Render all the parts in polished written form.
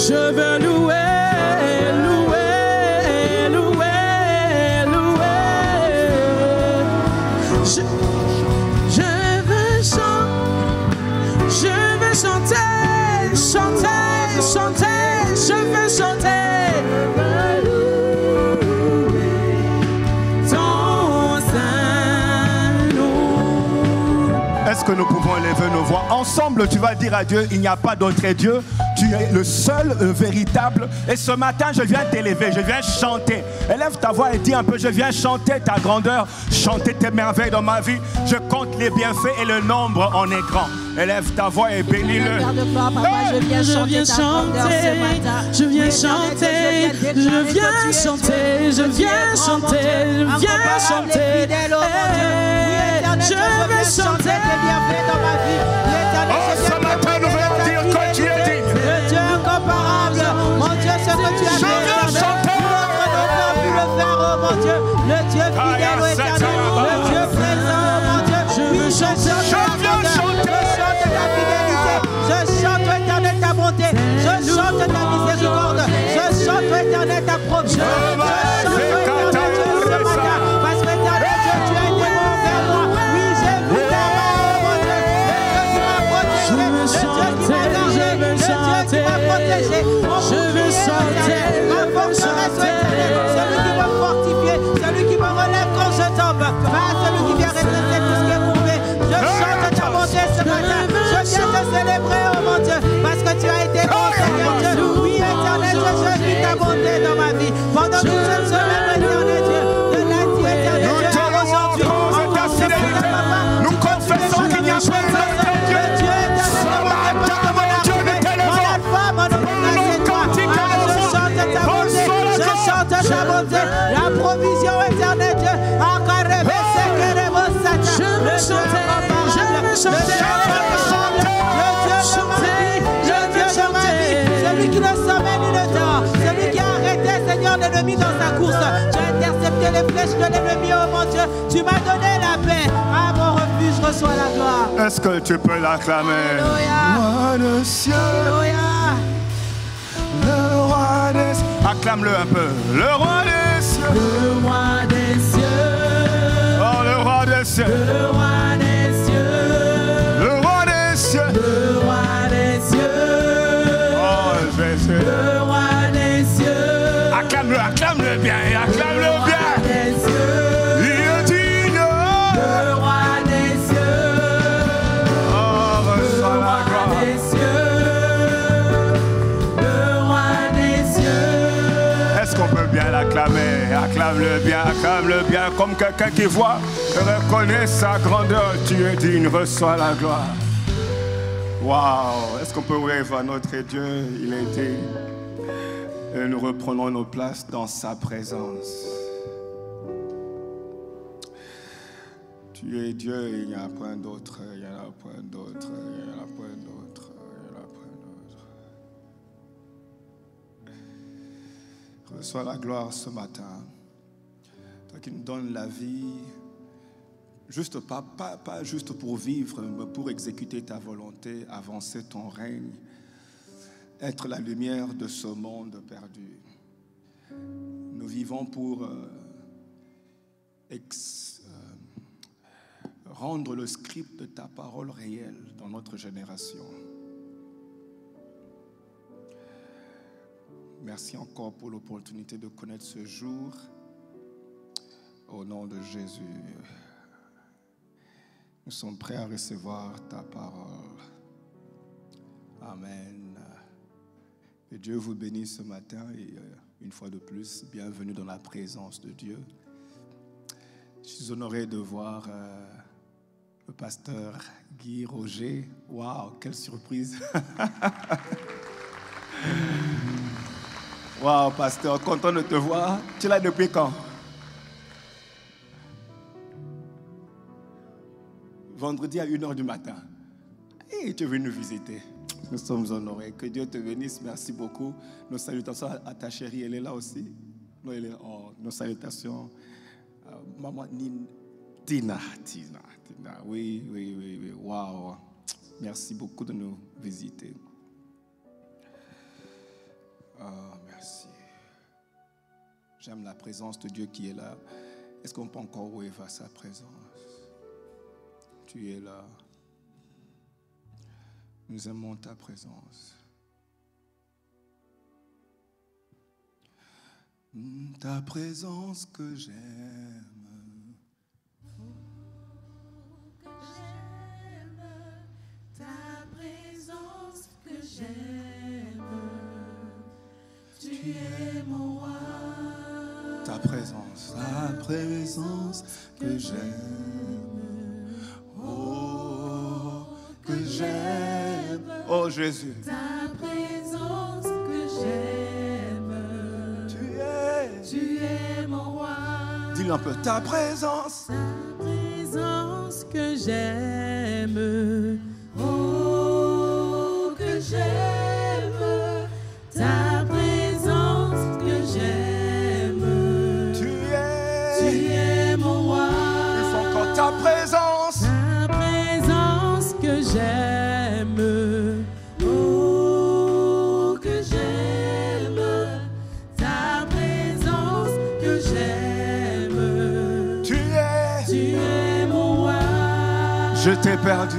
Je veux louer, louer, louer, louer. Je veux chanter, chanter, chanter. Je veux chanter. Est-ce que nous pouvons élever nos voix ensemble? Tu vas dire à Dieu, il n'y a pas d'autre Dieu. Tu es le seul véritable. Et ce matin, je viens t'élever, je viens chanter. Élève ta voix et dis un peu, je viens chanter ta grandeur, chanter tes merveilles dans ma vie. Je compte les bienfaits et le nombre en est grand. Élève ta voix et bénis-le. Je viens chanter, je viens chanter, je viens chanter, je viens chanter, je viens chanter. Je vais chanter tes bienfaits dans ma vie. Ce matin, nous voulons dire que tu es digne. Le Dieu incomparable, mon Dieu, ce que tu as fait. Notre n'a pas pu le faire, oh mon Dieu. Le Dieu fidèle au éternel, le Dieu présent, oh mon Dieu. Oui, je chante ta fidélité. Je chante au éternel ta bonté. Je chante ta miséricorde. Je chante au éternel ta provision. Je chante au éternel Dieu ce matin. Parce que éternel Dieu, tu as été bon envers moi. Oui, j'ai vu ta main, oh mon Dieu. Le Dieu qui m'a protégé. Le Dieu qui m'a gardé. Le Dieu qui m'a protégé. Je veux chanter. Ma forteresse au éternel. Celui qui m'a fortifié. Celui qui me relève quand je tombe. Pas celui qui vient redresser tout ce qui est courbé. Je chante ta bonté ce matin. Je viens te célébrer, oh mon Dieu. Parce que tu as été bon, Seigneur Dieu. Oui, éternel Dieu, je vis ta bonté dans ma vie. Pendant toute cette semaine, éternel Dieu. De lundi, éternel Dieu. Aujourd'hui, nous confessons qu'il n'y a pas de Dieu. Dieu éternel, mon alpha, mon oméga, c'est toi. Je chante ta bonté. Je chante ta bonté. La provision, éternel Dieu. Je veux chanter, je veux chanter. Celui qui ne sommeille ni ne dort, celui qui a arrêté, Seigneur, l'ennemi dans sa course. Tu as intercepté les flèches de l'ennemi, oh mon Dieu. Tu m'as donné la paix. À mon refuge, reçois la gloire. Est-ce que tu peux l'acclamer? Roi de cieux. Le roi des cieux. Acclame-le un peu. Le roi des cieux. Le roi des cieux. Oh, le roi des cieux. Le roi des cieux. Le roi des cieux. Le roi des cieux. Oh, Jésus. Le roi des cieux. Acclame-le, acclame-le bien, acclame-le bien. Des cieux. Il est digne. Le roi des cieux. Oh, reçois la gloire. Des cieux. Le roi des cieux. Est-ce qu'on peut bien l'acclamer? Acclame-le bien, comme quelqu'un qui voit, reconnaît sa grandeur. Tu es digne, reçois la gloire. Waouh! Est-ce qu'on peut ouvrir à notre Dieu? Il est digne. Et nous reprenons nos places dans sa présence. Tu es Dieu, il n'y a point d'autre, il n'y en a point d'autre, il n'y en a point d'autre, il n'y en a point d'autre. Reçois la gloire ce matin. Toi qui nous donnes la vie, juste pas juste pour vivre, mais pour exécuter ta volonté, avancer ton règne, être la lumière de ce monde perdu. Nous vivons pour rendre le script de ta parole réel dans notre génération. Merci encore pour l'opportunité de connaître ce jour. Au nom de Jésus, nous sommes prêts à recevoir ta parole. Amen. Que Dieu vous bénisse ce matin et une fois de plus, bienvenue dans la présence de Dieu. Je suis honoré de voir le pasteur Guy Roger. Waouh, quelle surprise! Waouh, pasteur, content de te voir. Tu es là depuis quand? Vendredi à 1h du matin. Et tu es venu nous visiter. Nous sommes honorés. Que Dieu te bénisse. Merci beaucoup. Nos salutations à ta chérie. Elle est là aussi. Non, elle est, nos salutations. Maman Tina. Oui. Waouh. Merci beaucoup de nous visiter. J'aime la présence de Dieu qui est là. Est-ce qu'on peut encore louer vers sa présence? Tu es là. Nous aimons ta présence. Ta présence que j'aime. Ta présence que j'aime. Tu es mon roi. Ta présence que j'aime. Oh, que j'aime. Oh Jésus. Ta présence que j'aime. Tu es mon roi. Dis-le un peu. Ta présence. Ta présence que j'aime. Oh, que j'aime. Ta présence que j'aime. Tu es mon roi. Il faut encore ta présence. Ta présence que j'aime. Oh, que j'aime. Ta présence que j'aime. Tu es mon roi. Je t'ai perdu.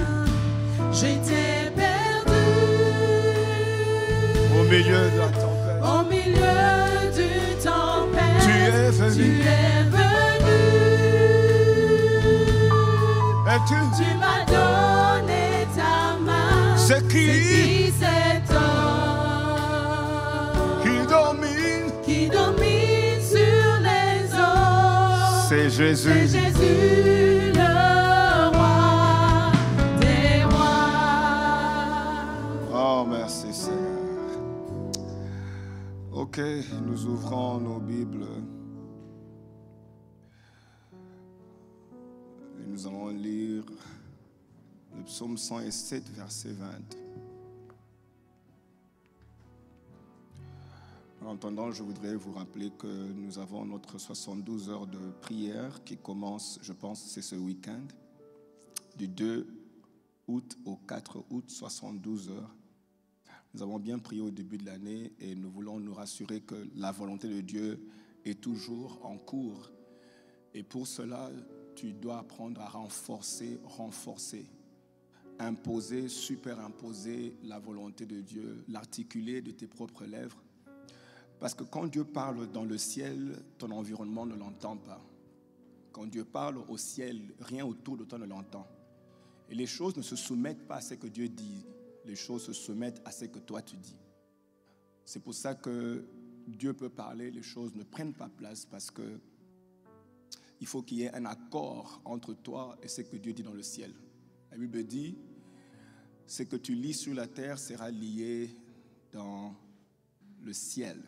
Je t'ai perdu. Au milieu de la tempête. Au milieu du tempête. Tu es venu. Tu es venu. Et Tu m'as donné ta main. c'est qui cet homme qui domine. qui domine sur les eaux. C'est C'est Jésus. Jésus, le roi des rois. Oh, merci Seigneur. Ok, nous ouvrons nos Bibles. Et nous allons lire le psaume 107, verset 20. En attendant, je voudrais vous rappeler que nous avons notre 72 heures de prière qui commence, je pense, c'est ce week-end, du 2 août au 4 août, 72 heures. Nous avons bien prié au début de l'année et nous voulons nous rassurer que la volonté de Dieu est toujours en cours. Et pour cela, tu dois apprendre à renforcer, imposer, superimposer la volonté de Dieu, l'articuler de tes propres lèvres. Parce que quand Dieu parle dans le ciel, ton environnement ne l'entend pas. Quand Dieu parle au ciel, rien autour de toi ne l'entend. Et les choses ne se soumettent pas à ce que Dieu dit. Les choses se soumettent à ce que toi tu dis. C'est pour ça que Dieu peut parler, les choses ne prennent pas place parce que il faut qu'il y ait un accord entre toi et ce que Dieu dit dans le ciel. La Bible dit, ce que tu lis sur la terre sera lié dans le ciel.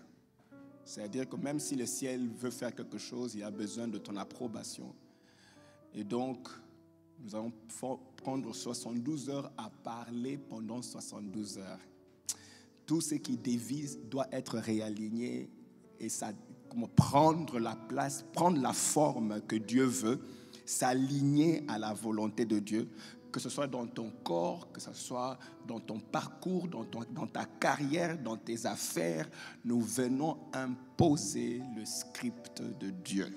C'est-à-dire que même si le ciel veut faire quelque chose, il a besoin de ton approbation. Et donc, nous allons prendre 72 heures à parler pendant 72 heures. Tout ce qui dévie doit être réaligné et ça, prendre la place, prendre la forme que Dieu veut, s'aligner à la volonté de Dieu, que ce soit dans ton corps, que ce soit dans ton parcours, dans ta carrière, dans tes affaires. Nous venons imposer le script de Dieu.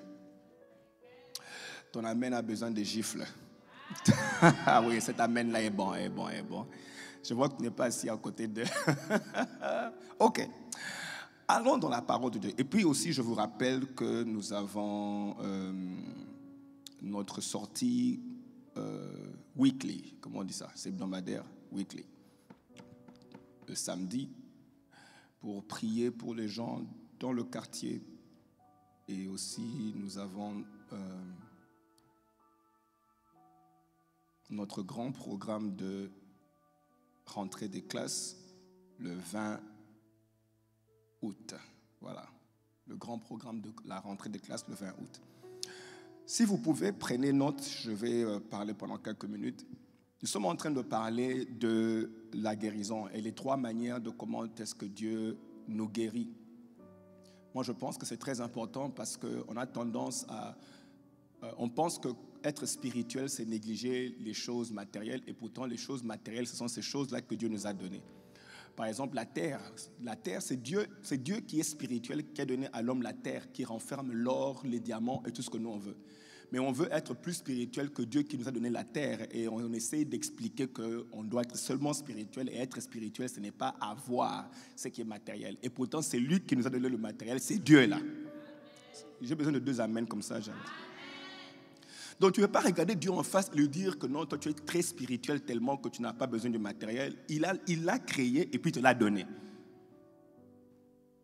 Ton amen a besoin de gifles. Ah oui, cet amen-là est bon. Je vois que tu n'es pas assis à côté de... Ok. Allons dans la parole de Dieu. Et puis aussi, je vous rappelle que nous avons notre sortie weekly. Comment on dit ça? C'est hebdomadaire, weekly. Le samedi, pour prier pour les gens dans le quartier. Et aussi, nous avons notre grand programme de rentrée des classes le 20 août. Voilà, le grand programme de la rentrée des classes le 20 août. Si vous pouvez, prenez note, je vais parler pendant quelques minutes. Nous sommes en train de parler de la guérison et les 3 manières de comment est-ce que Dieu nous guérit. Moi, je pense que c'est très important parce qu'on a tendance à... on pense que être spirituel, c'est négliger les choses matérielles et pourtant les choses matérielles, ce sont ces choses-là que Dieu nous a données. Par exemple, la terre, c'est Dieu qui est spirituel, qui a donné à l'homme la terre, qui renferme l'or, les diamants et tout ce que nous on veut. Mais on veut être plus spirituel que Dieu qui nous a donné la terre. Et on essaie d'expliquer qu'on doit être seulement spirituel. Et être spirituel, ce n'est pas avoir ce qui est matériel. Et pourtant, c'est lui qui nous a donné le matériel. C'est Dieu là. J'ai besoin de 2 amens comme ça, j'aime. Donc tu ne veux pas regarder Dieu en face et lui dire que non, toi tu es très spirituel tellement que tu n'as pas besoin du matériel. Il l'a créé et puis te l'a donné.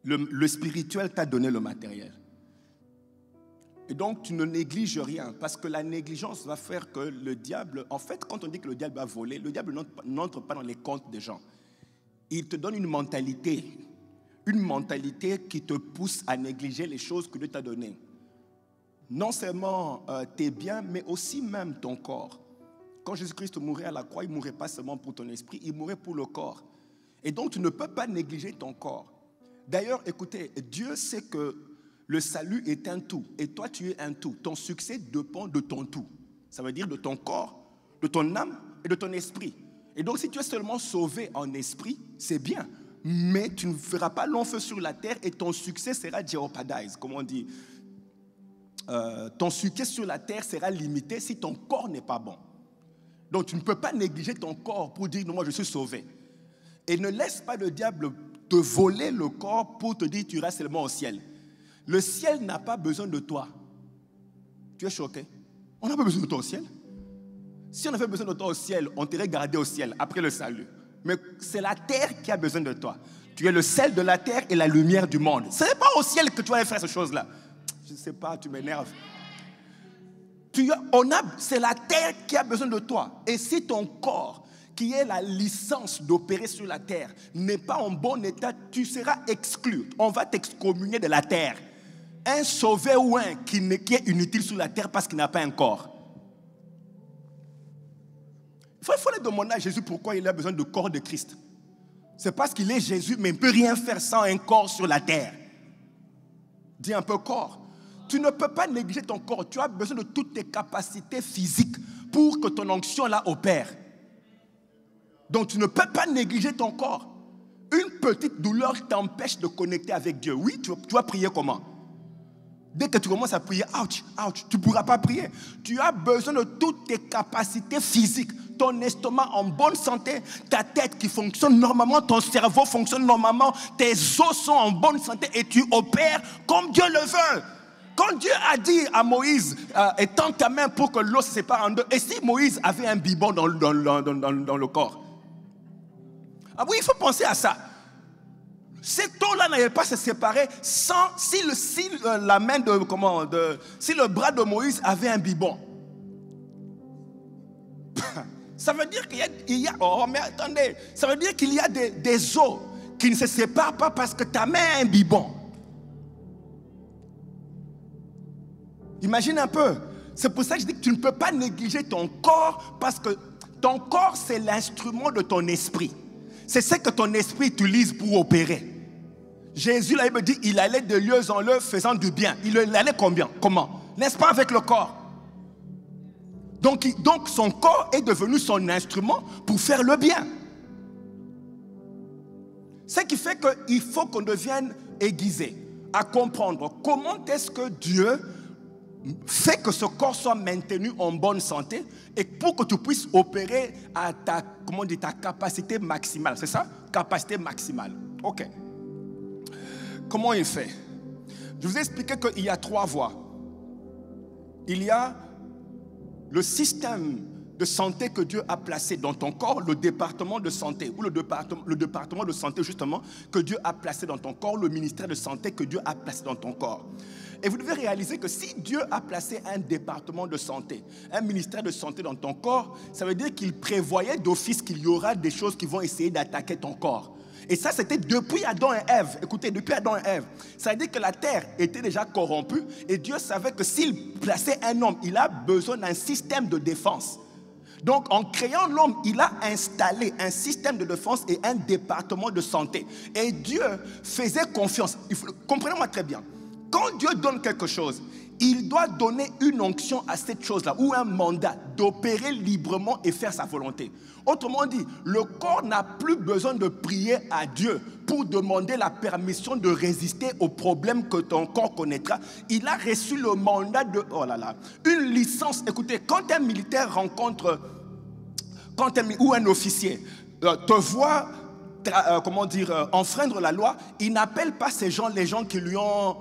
Le spirituel t'a donné le matériel. Et donc, tu ne négliges rien, parce que la négligence va faire que le diable... En fait, quand on dit que le diable va voler, le diable n'entre pas dans les comptes des gens. Il te donne une mentalité qui te pousse à négliger les choses que Dieu t'a données. Non seulement tes biens, mais aussi même ton corps. Quand Jésus-Christ mourait à la croix, il ne mourait pas seulement pour ton esprit, il mourait pour le corps. Et donc, tu ne peux pas négliger ton corps. D'ailleurs, écoutez, Dieu sait que le salut est un tout, et toi tu es un tout. Ton succès dépend de ton tout. Ça veut dire de ton corps, de ton âme et de ton esprit. Et donc si tu es seulement sauvé en esprit, c'est bien. Mais tu ne feras pas long feu sur la terre et ton succès sera jeopardized, comme on dit. Ton succès sur la terre sera limité si ton corps n'est pas bon. Donc tu ne peux pas négliger ton corps pour dire non, moi je suis sauvé. Et ne laisse pas le diable te voler le corps pour te dire tu iras seulement au ciel. Le ciel n'a pas besoin de toi. Tu es choqué? On n'a pas besoin de toi au ciel. Si on avait besoin de toi au ciel, on t'aurait gardé au ciel après le salut. Mais c'est la terre qui a besoin de toi. Tu es le sel de la terre et la lumière du monde. Ce n'est pas au ciel que tu vas aller faire ces choses-là. Je ne sais pas, tu m'énerves. C'est la terre qui a besoin de toi. Et si ton corps, qui est la licence d'opérer sur la terre, n'est pas en bon état, tu seras exclu. On va t'excommunier de la terre. Un sauvé ou un qui est inutile sur la terre parce qu'il n'a pas un corps. Il faut aller demander à Jésus pourquoi il a besoin du corps de Christ. C'est parce qu'il est Jésus, mais il ne peut rien faire sans un corps sur la terre. Dis un peu corps. Tu ne peux pas négliger ton corps. Tu as besoin de toutes tes capacités physiques pour que ton onction là opère. Donc tu ne peux pas négliger ton corps. Une petite douleur t'empêche de connecter avec Dieu. Oui, tu vas prier comment? Dès que tu commences à prier, ouch, ouch, tu ne pourras pas prier. Tu as besoin de toutes tes capacités physiques. Ton estomac en bonne santé, ta tête qui fonctionne normalement, ton cerveau fonctionne normalement, tes os sont en bonne santé et tu opères comme Dieu le veut. Quand Dieu a dit à Moïse, étends ta main pour que l'eau se sépare en deux, et si Moïse avait un biberon dans le corps? Ah oui, il faut penser à ça. Cette eau-là n'allait pas se séparer si le bras de Moïse avait un biberon. Ça veut dire qu'il y a oh mais attendez, ça veut dire qu'il y a des eaux qui ne se séparent pas parce que ta main a un biberon. Imagine un peu. C'est pour ça que je dis que tu ne peux pas négliger ton corps, parce que ton corps c'est l'instrument de ton esprit. C'est ce que ton esprit utilise pour opérer. Jésus, là, il me dit, il allait de lieu en lieu faisant du bien. Il allait combien? Comment? N'est-ce pas avec le corps? Donc son corps est devenu son instrument pour faire le bien. Ce qui fait qu'il faut qu'on devienne aiguisé à comprendre comment est-ce que Dieu fait que ce corps soit maintenu en bonne santé et pour que tu puisses opérer à ta capacité maximale. C'est ça? Capacité maximale. Ok. Comment il fait? Je vous ai expliqué qu'il y a 3 voies. Il y a le système de santé que Dieu a placé dans ton corps, le département de santé, ou le département de santé justement que Dieu a placé dans ton corps, le ministère de santé que Dieu a placé dans ton corps. Et vous devez réaliser que si Dieu a placé un département de santé, un ministère de santé dans ton corps, ça veut dire qu'il prévoyait d'office qu'il y aura des choses qui vont essayer d'attaquer ton corps. Et ça, c'était depuis Adam et Ève. Écoutez, depuis Adam et Ève. Ça veut dire que la terre était déjà corrompue et Dieu savait que s'il plaçait un homme, il a besoin d'un système de défense. Donc, en créant l'homme, il a installé un système de défense et un département de santé. Et Dieu faisait confiance. Comprenez-moi très bien. Quand Dieu donne quelque chose, il doit donner une onction à cette chose-là, ou un mandat. d'opérer librement et faire sa volonté. Autrement dit, le corps n'a plus besoin de prier à Dieu pour demander la permission de résister aux problèmes que ton corps connaîtra. Il a reçu le mandat de... Oh là là, une licence. Écoutez, quand un militaire rencontre... ou un officier te voit... enfreindre la loi, il n'appelle pas ces gens les gens qui lui ont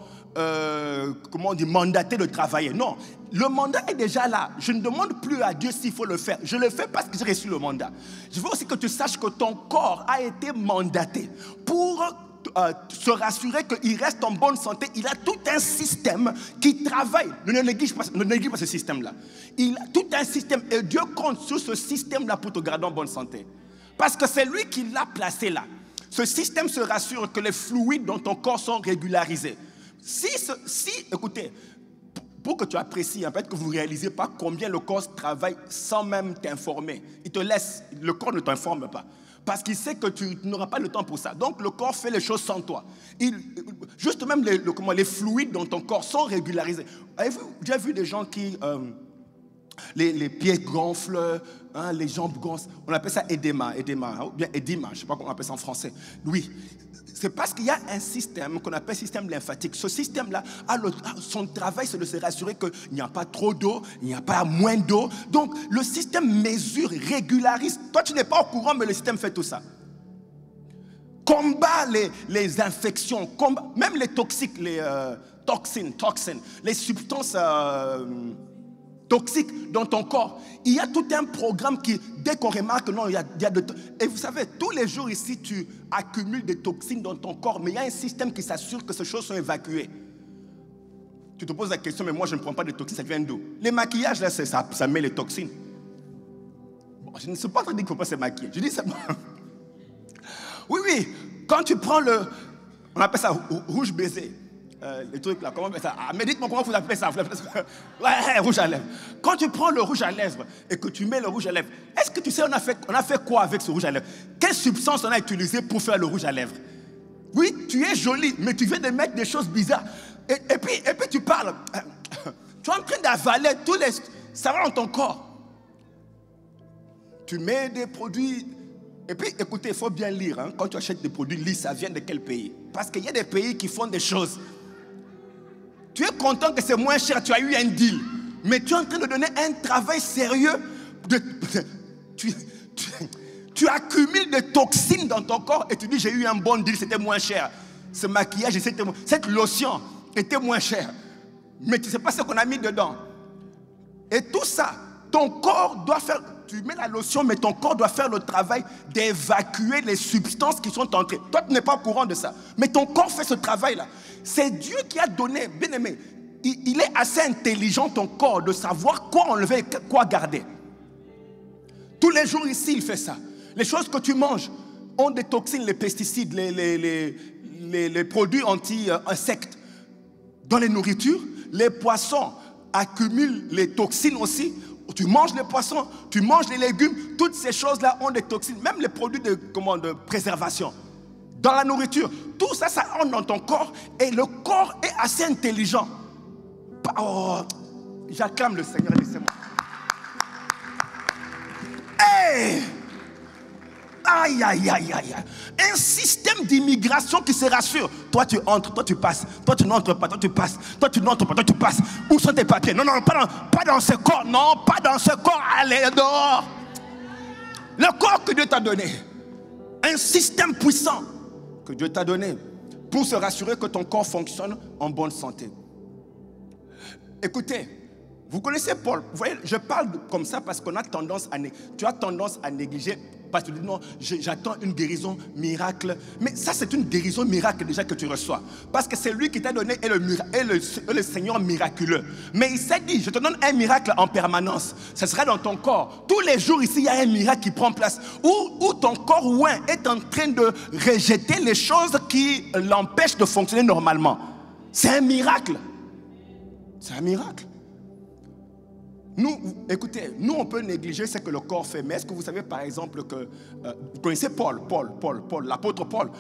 mandaté de travailler. Non, le mandat est déjà là. Je ne demande plus à Dieu s'il faut le faire. Je le fais parce que j'ai reçu le mandat. Je veux aussi que tu saches que ton corps a été mandaté pour se rassurer qu'il reste en bonne santé. Il a tout un système qui travaille. Ne néglige pas ce système-là. Il a tout un système et Dieu compte sur ce système-là pour te garder en bonne santé. Parce que c'est lui qui l'a placé là. Ce système se rassure que les fluides dans ton corps sont régularisés. Écoutez, pour que tu apprécies, peut-être que vous ne réalisez pas combien le corps travaille sans même t'informer. Il te laisse, le corps ne t'informe pas. Parce qu'il sait que tu n'auras pas le temps pour ça. Donc le corps fait les choses sans toi. Juste même les fluides dans ton corps sont régularisés. Avez-vous déjà vu des gens qui... Les pieds gonflent, hein, les jambes gonflent. On appelle ça édéma, ou bien édéma, je ne sais pas comment on appelle ça en français. Oui, c'est parce qu'il y a un système qu'on appelle système lymphatique. Ce système-là, son travail, c'est de se rassurer qu'il n'y a pas trop d'eau, il n'y a pas moins d'eau. Donc, le système mesure, régularise. Toi, tu n'es pas au courant, mais le système fait tout ça. Combat les infections, même les toxiques, les toxines, les substances... toxiques dans ton corps. Il y a tout un programme qui, dès qu'on remarque, non, il y a de... Et vous savez, tous les jours ici, tu accumules des toxines dans ton corps, mais il y a un système qui s'assure que ces choses sont évacuées. Tu te poses la question, mais moi, je ne prends pas de toxines, ça vient d'où? Les maquillages, là, ça met les toxines. Bon, je ne suis pas en train de dire qu'il ne faut pas se maquiller. Je dis ça. Oui, quand tu prends on appelle ça rouge baiser. Les trucs là, comment on appelle ça? Mais dites-moi comment vous appelez ça? Ouais, rouge à lèvres. Quand tu prends le rouge à lèvres et que tu mets le rouge à lèvres, est-ce que tu sais on a fait quoi avec ce rouge à lèvres? Quelle substance on a utilisée pour faire le rouge à lèvres? Oui, tu es jolie, mais tu viens de mettre des choses bizarres. Et puis tu parles. Tu es en train d'avaler tous les... Ça va dans ton corps. Tu mets des produits... Et puis, écoutez, il faut bien lire. Hein. Quand tu achètes des produits, lis, ça vient de quel pays? Parce qu'il y a des pays qui font des choses... Tu es content que c'est moins cher, tu as eu un deal. Mais tu es en train de donner un travail sérieux. Tu accumules des toxines dans ton corps et tu dis j'ai eu un bon deal, c'était moins cher. Ce maquillage, cette lotion était moins chère. Mais tu ne sais pas ce qu'on a mis dedans. Et tout ça, ton corps doit faire... Tu mets la lotion, mais ton corps doit faire le travail d'évacuer les substances qui sont entrées. Toi, tu n'es pas au courant de ça. Mais ton corps fait ce travail-là. C'est Dieu qui a donné, bien aimé. Il est assez intelligent, ton corps, de savoir quoi enlever et quoi garder. Tous les jours ici, il fait ça. Les choses que tu manges ont des toxines, les pesticides, les produits anti-insectes. Dans les nourritures, les poissons accumulent les toxines aussi. Tu manges les poissons, tu manges les légumes, toutes ces choses-là ont des toxines, même les produits de préservation. Dans la nourriture, tout ça, ça entre dans ton corps et le corps est assez intelligent. Oh, j'acclame le Seigneur, laissez-moi. Hey! Aïe, aïe, aïe, aïe. Un système d'immigration qui se rassure. Toi, tu entres, toi, tu passes. Toi, tu n'entres pas, toi, tu passes. Toi, tu n'entres pas, toi, tu passes. Où sont tes papiers? Non, pas dans ce corps. Non, pas dans ce corps. Allez, dehors. Le corps que Dieu t'a donné. Un système puissant que Dieu t'a donné pour se rassurer que ton corps fonctionne en bonne santé. Écoutez, vous connaissez Paul. Vous voyez, je parle comme ça parce qu'on a tendance à... Tu as tendance à négliger... Parce que tu dis non, j'attends une guérison miracle. Mais ça, c'est une guérison miracle déjà que tu reçois. Parce que c'est lui qui t'a donné le Seigneur miraculeux. Mais il s'est dit, je te donne un miracle en permanence. Ce sera dans ton corps. Tous les jours ici, il y a un miracle qui prend place. Où ton corps ouin est en train de rejeter les choses qui l'empêchent de fonctionner normalement. C'est un miracle. C'est un miracle. Nous, écoutez, nous on peut négliger ce que le corps fait, mais est-ce que vous savez par exemple que, vous connaissez Paul, l'apôtre Paul,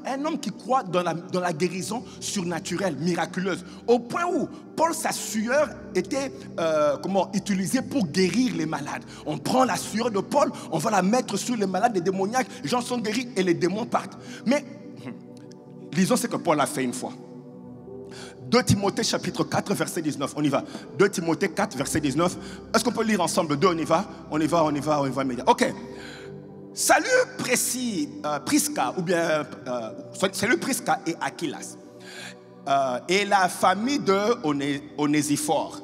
un homme qui croit dans la guérison surnaturelle, miraculeuse, au point où Paul, sa sueur était utilisée pour guérir les malades. On prend la sueur de Paul, on va la mettre sur les malades, les démoniaques, les gens sont guéris et les démons partent. Mais, lisons ce que Paul a fait une fois. 2 Timothée chapitre 4 verset 19, on y va. 2 Timothée 4 verset 19. Est-ce qu'on peut lire ensemble? 2, on y va. On y va immédiatement. Ok. Salut Prisca, ou bien salut Prisca et Aquilas. Et la famille de Onésiphore.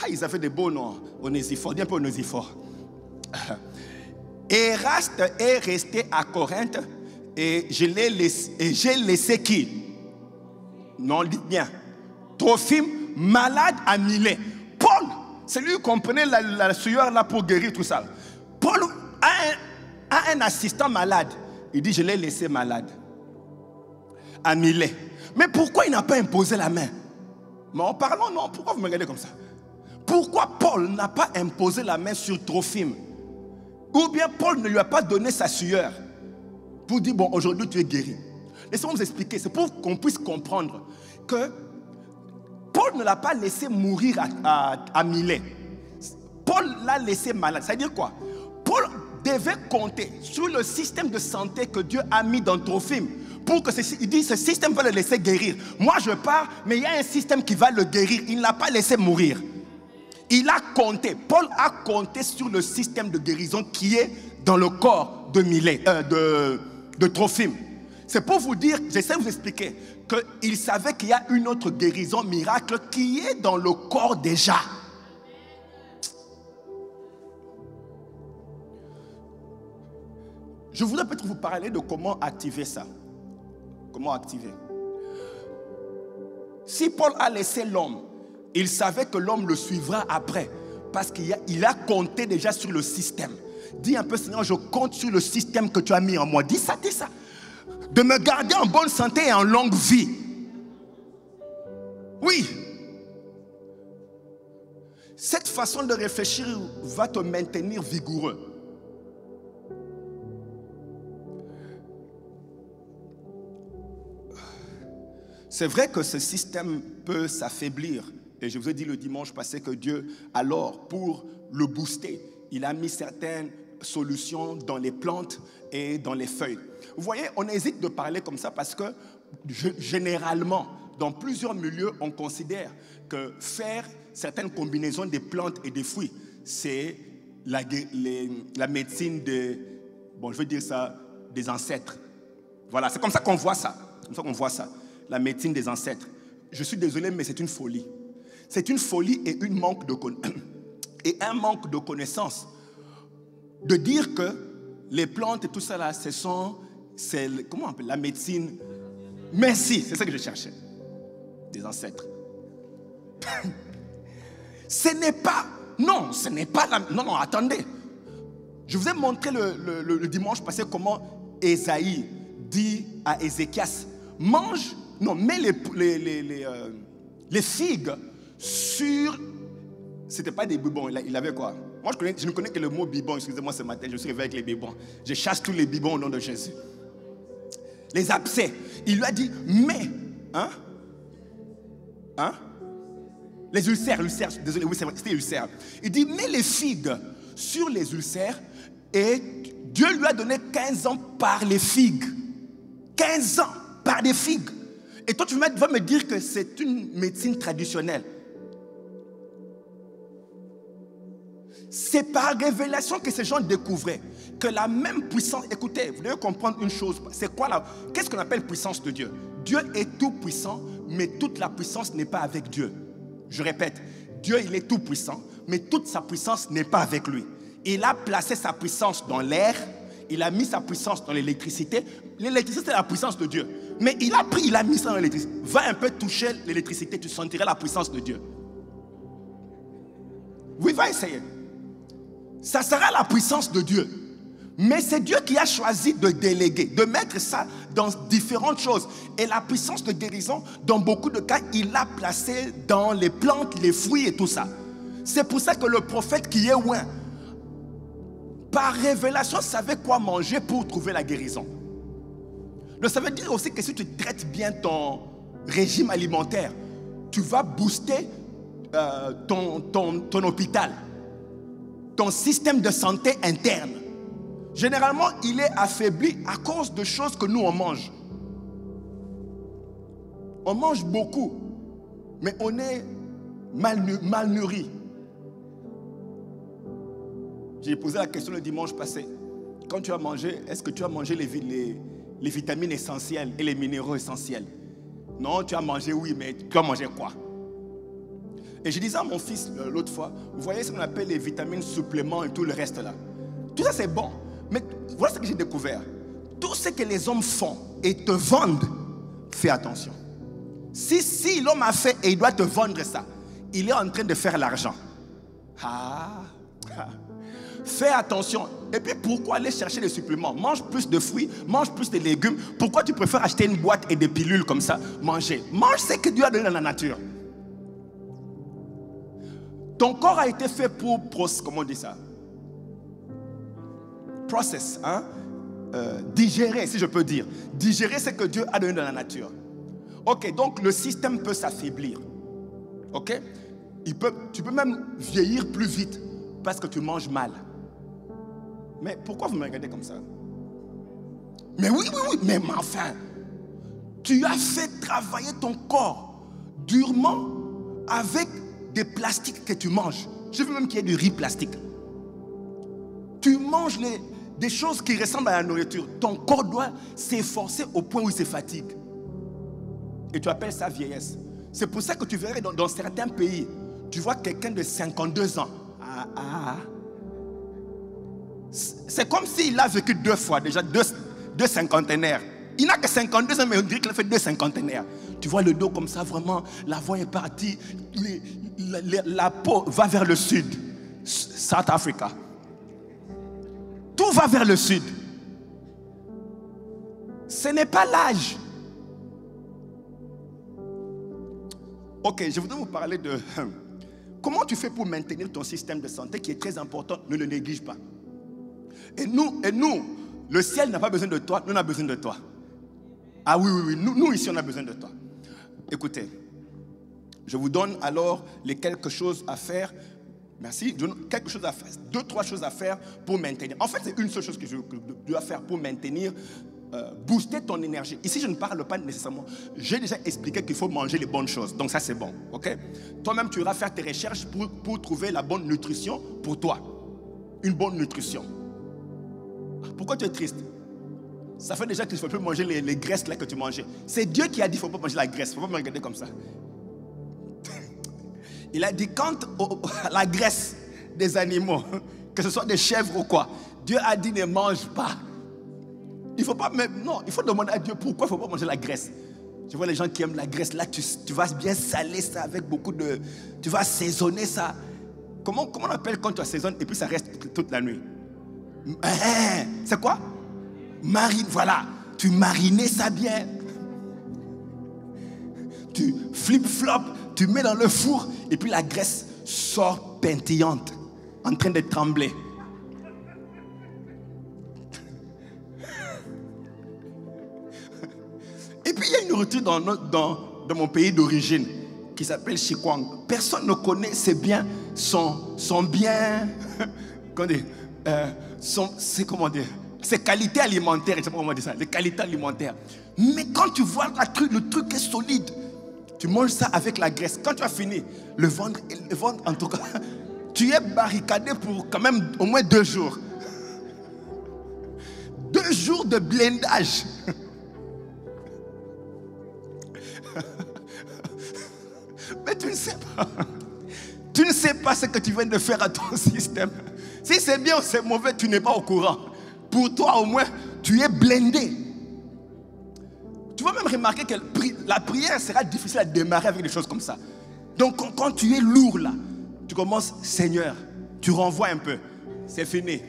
Ah, ils avaient des beaux noms. Onésiphore, dis un peu Onésiphore. Eraste est resté à Corinthe et j'ai laissé qui? Non, dites bien. Trophime, malade à Milet. Paul, c'est lui qui comprenait la sueur là pour guérir tout ça. Paul a un assistant malade. Il dit, je l'ai laissé malade à Milet. Mais pourquoi il n'a pas imposé la main? Mais en parlant, non, pourquoi vous me regardez comme ça? Pourquoi Paul n'a pas imposé la main sur Trophime? Ou bien Paul ne lui a pas donné sa sueur pour dire, bon, aujourd'hui tu es guéri. Laissez-moi vous expliquer, c'est pour qu'on puisse comprendre que Paul ne l'a pas laissé mourir à Milet. Paul l'a laissé malade. Ça veut dire quoi? Paul devait compter sur le système de santé que Dieu a mis dans Trophime. Pour que il dit, ce système va le laisser guérir. Moi je pars, mais il y a un système qui va le guérir. Il ne l'a pas laissé mourir. Il a compté. Paul a compté sur le système de guérison qui est dans le corps de Milet, de Trophime. C'est pour vous dire, j'essaie de vous expliquer qu'il savait qu'il y a une autre guérison miracle qui est dans le corps déjà. Je voudrais peut-être vous parler de comment activer ça. Comment activer? Si Paul a laissé l'homme, il savait que l'homme le suivra après. Parce qu'il a compté déjà sur le système. Dis un peu, Seigneur, je compte sur le système que tu as mis en moi. Dis ça, dis ça. De me garder en bonne santé et en longue vie. Oui. Cette façon de réfléchir va te maintenir vigoureux. C'est vrai que ce système peut s'affaiblir. Et je vous ai dit le dimanche passé que Dieu, alors, pour le booster, il a mis certaines solutions dans les plantes et dans les feuilles. Vous voyez, on hésite de parler comme ça parce que généralement, dans plusieurs milieux, on considère que faire certaines combinaisons des plantes et des fruits, c'est la médecine des ancêtres. Voilà, c'est comme ça qu'on voit ça. C'est comme ça qu'on voit ça. La médecine des ancêtres. Je suis désolé, mais c'est une folie. C'est une folie et un manque de connaissance. De dire que les plantes et tout ça là, comment on appelle la médecine? Merci, c'est ça que je cherchais. Des ancêtres. Ce n'est pas non, attendez. Je vous ai montré le dimanche passé comment Ésaïe dit à Ézéchias, mets les figues sur... C'était pas des bibons, il avait quoi? Moi je ne connais que le mot bibon, excusez-moi ce matin, je suis réveillé avec les bibons. Je chasse tous les bibons au nom de Jésus. Les abcès. Il lui a dit, mais, les ulcères, désolé, oui, c'était ulcère. Il dit, mets les figues sur les ulcères et Dieu lui a donné 15 ans par les figues. 15 ans par des figues. Et toi, tu vas me dire que c'est une médecine traditionnelle. C'est par révélation que ces gens découvraient que la même puissance... Écoutez, vous devez comprendre une chose. C'est quoi qu'est-ce qu'on appelle puissance de Dieu? Dieu est tout puissant, mais toute la puissance n'est pas avec Dieu. Je répète, Dieu il est tout puissant, mais toute sa puissance n'est pas avec lui. Il a placé sa puissance dans l'air, il a mis sa puissance dans l'électricité. L'électricité c'est la puissance de Dieu. Mais il a mis ça dans l'électricité. Va un peu toucher l'électricité, tu sentiras la puissance de Dieu. Oui, va essayer. Ça sera la puissance de Dieu. Mais c'est Dieu qui a choisi de déléguer, de mettre ça dans différentes choses. Et la puissance de guérison, dans beaucoup de cas, il l'a placé dans les plantes, les fruits et tout ça. C'est pour ça que le prophète qui est loin, par révélation, savait quoi manger pour trouver la guérison. Donc ça veut dire aussi que si tu traites bien ton régime alimentaire, tu vas booster ton hôpital, ton système de santé interne. Généralement, il est affaibli à cause de choses que nous, on mange. On mange beaucoup, mais on est mal nourri. J'ai posé la question le dimanche passé. Quand tu as mangé, est-ce que tu as mangé les vitamines essentielles et les minéraux essentiels? Non, tu as mangé, oui, mais tu as mangé quoi? Et je disais à mon fils l'autre fois, vous voyez ce qu'on appelle les vitamines suppléments et tout le reste là. Tout ça c'est bon, mais voilà ce que j'ai découvert. Tout ce que les hommes font et te vendent, fais attention. Si l'homme a fait et il doit te vendre ça, il est en train de faire l'argent. Fais attention. Et puis pourquoi aller chercher des suppléments? Mange plus de fruits, mange plus de légumes. Pourquoi tu préfères acheter une boîte et des pilules comme ça? Manger. Mange ce que Dieu a donné dans la nature. Ton corps a été fait pour, comment on dit ça? Process, hein? Digérer, si je peux dire. Digérer ce que Dieu a donné dans la nature. Ok, donc le système peut s'affaiblir. Ok? Tu peux même vieillir plus vite parce que tu manges mal. Mais pourquoi vous me regardez comme ça? Mais oui, mais enfin, tu as fait travailler ton corps durement avec des plastiques que tu manges. Je veux même qu'il y ait du riz plastique. Tu manges des choses qui ressemblent à la nourriture. Ton corps doit s'efforcer au point où il se fatigue. Et tu appelles ça vieillesse. C'est pour ça que tu verrais dans certains pays, tu vois quelqu'un de 52 ans. C'est comme s'il a vécu 2 fois, déjà 2 cinquantenaires. Il n'a que 52 ans, mais on dirait qu'il a fait 2 cinquantenaires. Tu vois le dos comme ça, vraiment, la voix est partie. La peau va vers le sud. South Africa. Tout va vers le sud. Ce n'est pas l'âge. Ok, je voudrais vous parler de comment tu fais pour maintenir ton système de santé qui est très important. Ne le néglige pas. Et nous, le ciel n'a pas besoin de toi, nous on a besoin de toi. Ah oui, nous ici on a besoin de toi. Écoutez, je vous donne alors les quelque chose à faire. Merci. Quelque chose à faire, 2-3 choses à faire pour maintenir. En fait, c'est une seule chose que je dois faire pour maintenir, booster ton énergie. Ici, je ne parle pas nécessairement. J'ai déjà expliqué qu'il faut manger les bonnes choses. Donc ça, c'est bon. Ok? Toi-même, tu iras faire tes recherches pour trouver la bonne nutrition pour toi. Une bonne nutrition. Pourquoi tu es triste? Ça fait déjà que tu ne faut plus manger les graisses là que tu mangeais. C'est Dieu qui a dit qu'il ne faut pas manger la graisse. Il ne faut pas me regarder comme ça. Il a dit quand la graisse des animaux, que ce soit des chèvres ou quoi, Dieu a dit ne mange pas. Il faut pas même, non, il faut demander à Dieu pourquoi il ne faut pas manger la graisse. Tu vois les gens qui aiment la graisse, là tu vas bien saler ça avec beaucoup de... Tu vas assaisonner ça. Comment on appelle quand tu assaisonnes et puis ça reste toute la nuit? C'est quoi? Marine, voilà. Tu marinais ça bien. Tu flip-flop, tu mets dans le four et puis la graisse sort pétillante, en train de trembler. Et puis il y a une nourriture dans mon pays d'origine qui s'appelle Chikwang. Personne ne connaît ses biens, son bien, ses qualités alimentaires, je ne sais pas comment dire ça, les qualités alimentaires. Mais quand tu vois le truc est solide, tu manges ça avec la graisse. Quand tu as fini, le ventre en tout cas, tu es barricadé pour quand même au moins 2 jours. 2 jours de blindage. Mais tu ne sais pas. Tu ne sais pas ce que tu viens de faire à ton système. Si c'est bien ou c'est mauvais, tu n'es pas au courant. Pour toi, au moins, tu es blindé. Tu vas même remarquer que la prière sera difficile à démarrer avec des choses comme ça. Donc, quand tu es lourd là, tu commences, Seigneur, tu renvoies un peu. C'est fini.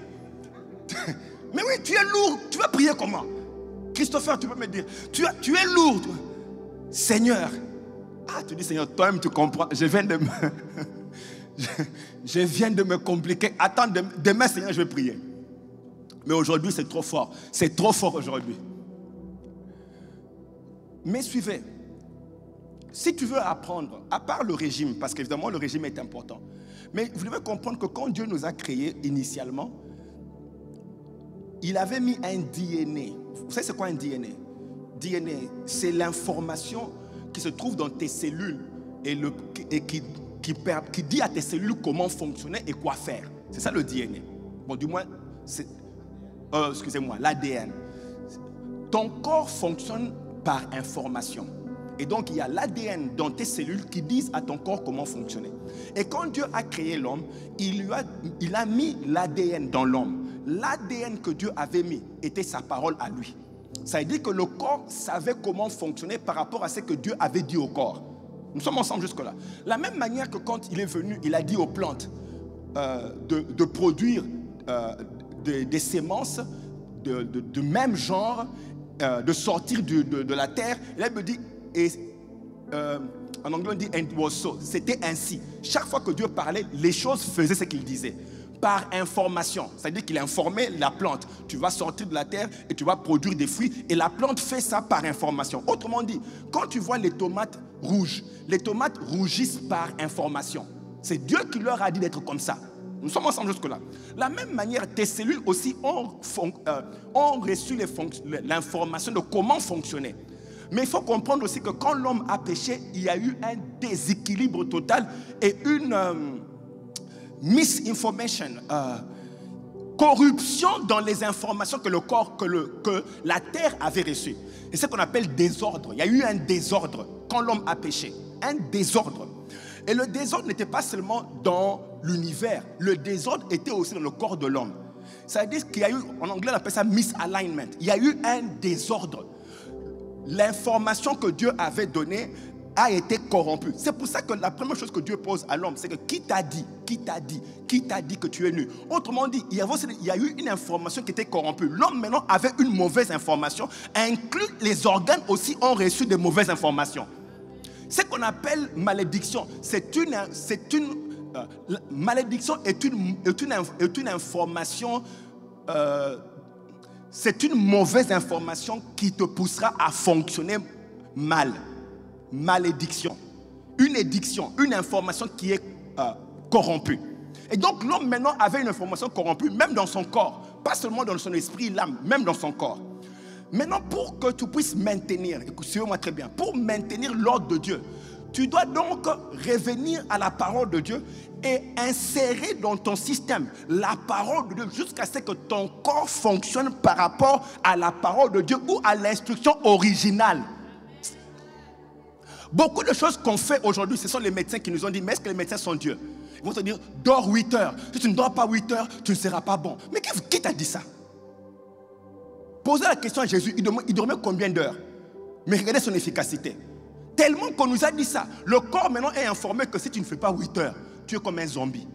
Mais oui, tu es lourd. Tu vas prier comment? Christopher, tu peux me dire, tu es lourd. Seigneur. Ah, tu dis, Seigneur, toi-même tu comprends. Je viens de je viens de me compliquer. Attends, demain, Seigneur, je vais prier. Mais aujourd'hui, c'est trop fort. C'est trop fort aujourd'hui. Mais suivez. Si tu veux apprendre, à part le régime, parce qu'évidemment, le régime est important. Mais vous devez comprendre que quand Dieu nous a créés initialement, il avait mis un DNA. Vous savez c'est quoi un DNA? DNA, c'est l'information qui se trouve dans tes cellules et qui dit à tes cellules comment fonctionner et quoi faire. C'est ça le DNA. Bon, du moins, c'est... excusez-moi, l'ADN. Ton corps fonctionne par information. Et donc, il y a l'ADN dans tes cellules qui disent à ton corps comment fonctionner. Et quand Dieu a créé l'homme, il a mis l'ADN dans l'homme. L'ADN que Dieu avait mis était sa parole à lui. Ça veut dire que le corps savait comment fonctionner par rapport à ce que Dieu avait dit au corps. Nous sommes ensemble jusque-là. La même manière que quand il est venu, il a dit aux plantes de produire des semences de même genre, de sortir de la terre. Et là, il me dit... en anglais on dit and was so. C'était ainsi. Chaque fois que Dieu parlait, les choses faisaient ce qu'il disait. Par information. C'est-à-dire qu'il informait la plante. Tu vas sortir de la terre et tu vas produire des fruits. Et la plante fait ça par information. Autrement dit, quand tu vois les tomates rouges, les tomates rougissent par information. C'est Dieu qui leur a dit d'être comme ça. Nous sommes ensemble jusque-là. De la même manière, tes cellules aussi ont reçu l'information de comment fonctionner. Mais il faut comprendre aussi que quand l'homme a péché, il y a eu un déséquilibre total et une misinformation, corruption dans les informations que la terre avait reçues. Et c'est ce qu'on appelle désordre. Il y a eu un désordre quand l'homme a péché. Un désordre. Et le désordre n'était pas seulement dans l'univers. Le désordre était aussi dans le corps de l'homme. Ça veut dire qu'il y a eu, en anglais on appelle ça misalignment. Il y a eu un désordre. L'information que Dieu avait donnée a été corrompue. C'est pour ça que la première chose que Dieu pose à l'homme, c'est que qui t'a dit que tu es nu? Autrement dit, il y a eu une information qui était corrompue. L'homme maintenant avait une mauvaise information, inclus les organes aussi ont reçu de mauvaises informations. Ce qu'on appelle malédiction, malédiction est une information. C'est une mauvaise information qui te poussera à fonctionner mal. Malédiction. Une édiction, une information qui est corrompue. Et donc l'homme maintenant avait une information corrompue, même dans son corps. Pas seulement dans son esprit, l'âme, même dans son corps. Maintenant, pour que tu puisses maintenir, suivez-moi très bien, pour maintenir l'ordre de Dieu, tu dois donc revenir à la parole de Dieu et insérer dans ton système la parole de Dieu jusqu'à ce que ton corps fonctionne par rapport à la parole de Dieu ou à l'instruction originale. Beaucoup de choses qu'on fait aujourd'hui, ce sont les médecins qui nous ont dit, mais est-ce que les médecins sont Dieu? Ils vont te dire, dors 8 heures. Si tu ne dors pas 8 heures, tu ne seras pas bon. Mais qui t'a dit ça? Posez la question à Jésus, il dormait combien d'heures? Mais regardez son efficacité. Tellement qu'on nous a dit ça. Le corps maintenant est informé que si tu ne fais pas 8 heures, tu es comme un zombie.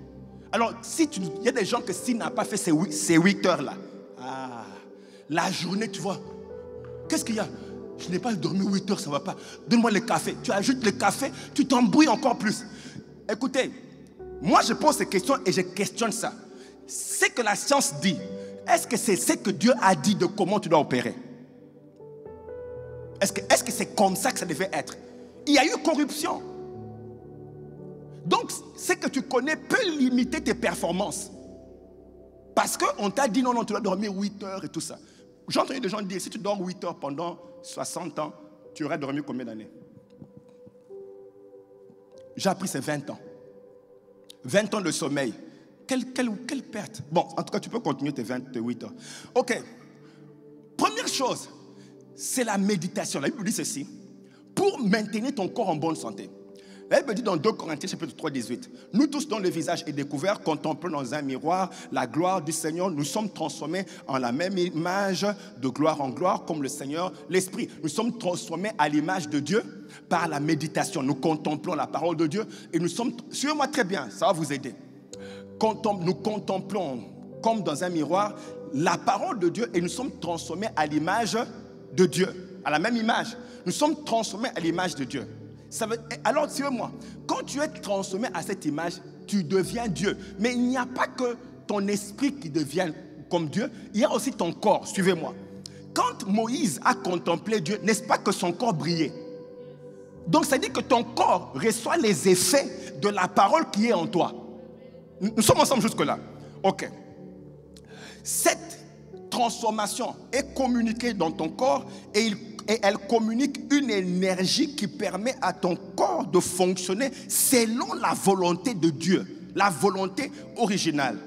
Alors, il y a des gens que s'il n'a pas fait ces 8 heures-là, la journée, tu vois, qu'est-ce qu'il y a? Je n'ai pas dormi 8 heures, ça ne va pas. Donne-moi le café. Tu ajoutes le café, tu t'embrouilles encore plus. Écoutez, moi je pose ces questions et je questionne ça. C'est que la science dit, est-ce que c'est ce que Dieu a dit de comment tu dois opérer? Est-ce que c'est comme ça que ça devait être? Il y a eu corruption. Donc, ce que tu connais peut limiter tes performances. Parce qu'on t'a dit non, tu dois dormir 8 heures et tout ça. J'ai entendu des gens dire, si tu dors 8 heures pendant 60 ans, tu aurais dormi combien d'années? J'ai appris c'est 20 ans. 20 ans de sommeil. Quelle perte. Bon, en tout cas, tu peux continuer tes 28 heures. Ok. Première chose, c'est la méditation. La Bible dit ceci. Pour maintenir ton corps en bonne santé. La Bible dit dans 2 Corinthiens chapitre 3, 18. Nous tous dont le visage est découvert, contemplant dans un miroir la gloire du Seigneur, nous sommes transformés en la même image de gloire en gloire comme le Seigneur, l'Esprit. Nous sommes transformés à l'image de Dieu par la méditation. Nous contemplons la parole de Dieu et nous sommes... Suivez-moi très bien, ça va vous aider. Nous contemplons comme dans un miroir la parole de Dieu et nous sommes transformés à l'image de Dieu, à la même image. Nous sommes transformés à l'image de Dieu. Alors, suivez-moi, quand tu es transformé à cette image, tu deviens Dieu. Mais il n'y a pas que ton esprit qui devient comme Dieu, il y a aussi ton corps. Suivez-moi. Quand Moïse a contemplé Dieu, n'est-ce pas que son corps brillait? Donc ça dit que ton corps reçoit les effets de la parole qui est en toi. Nous sommes ensemble jusque-là. Ok. Cette transformation est communiquée dans ton corps et elle communique une énergie qui permet à ton corps de fonctionner selon la volonté de Dieu, la volonté originale.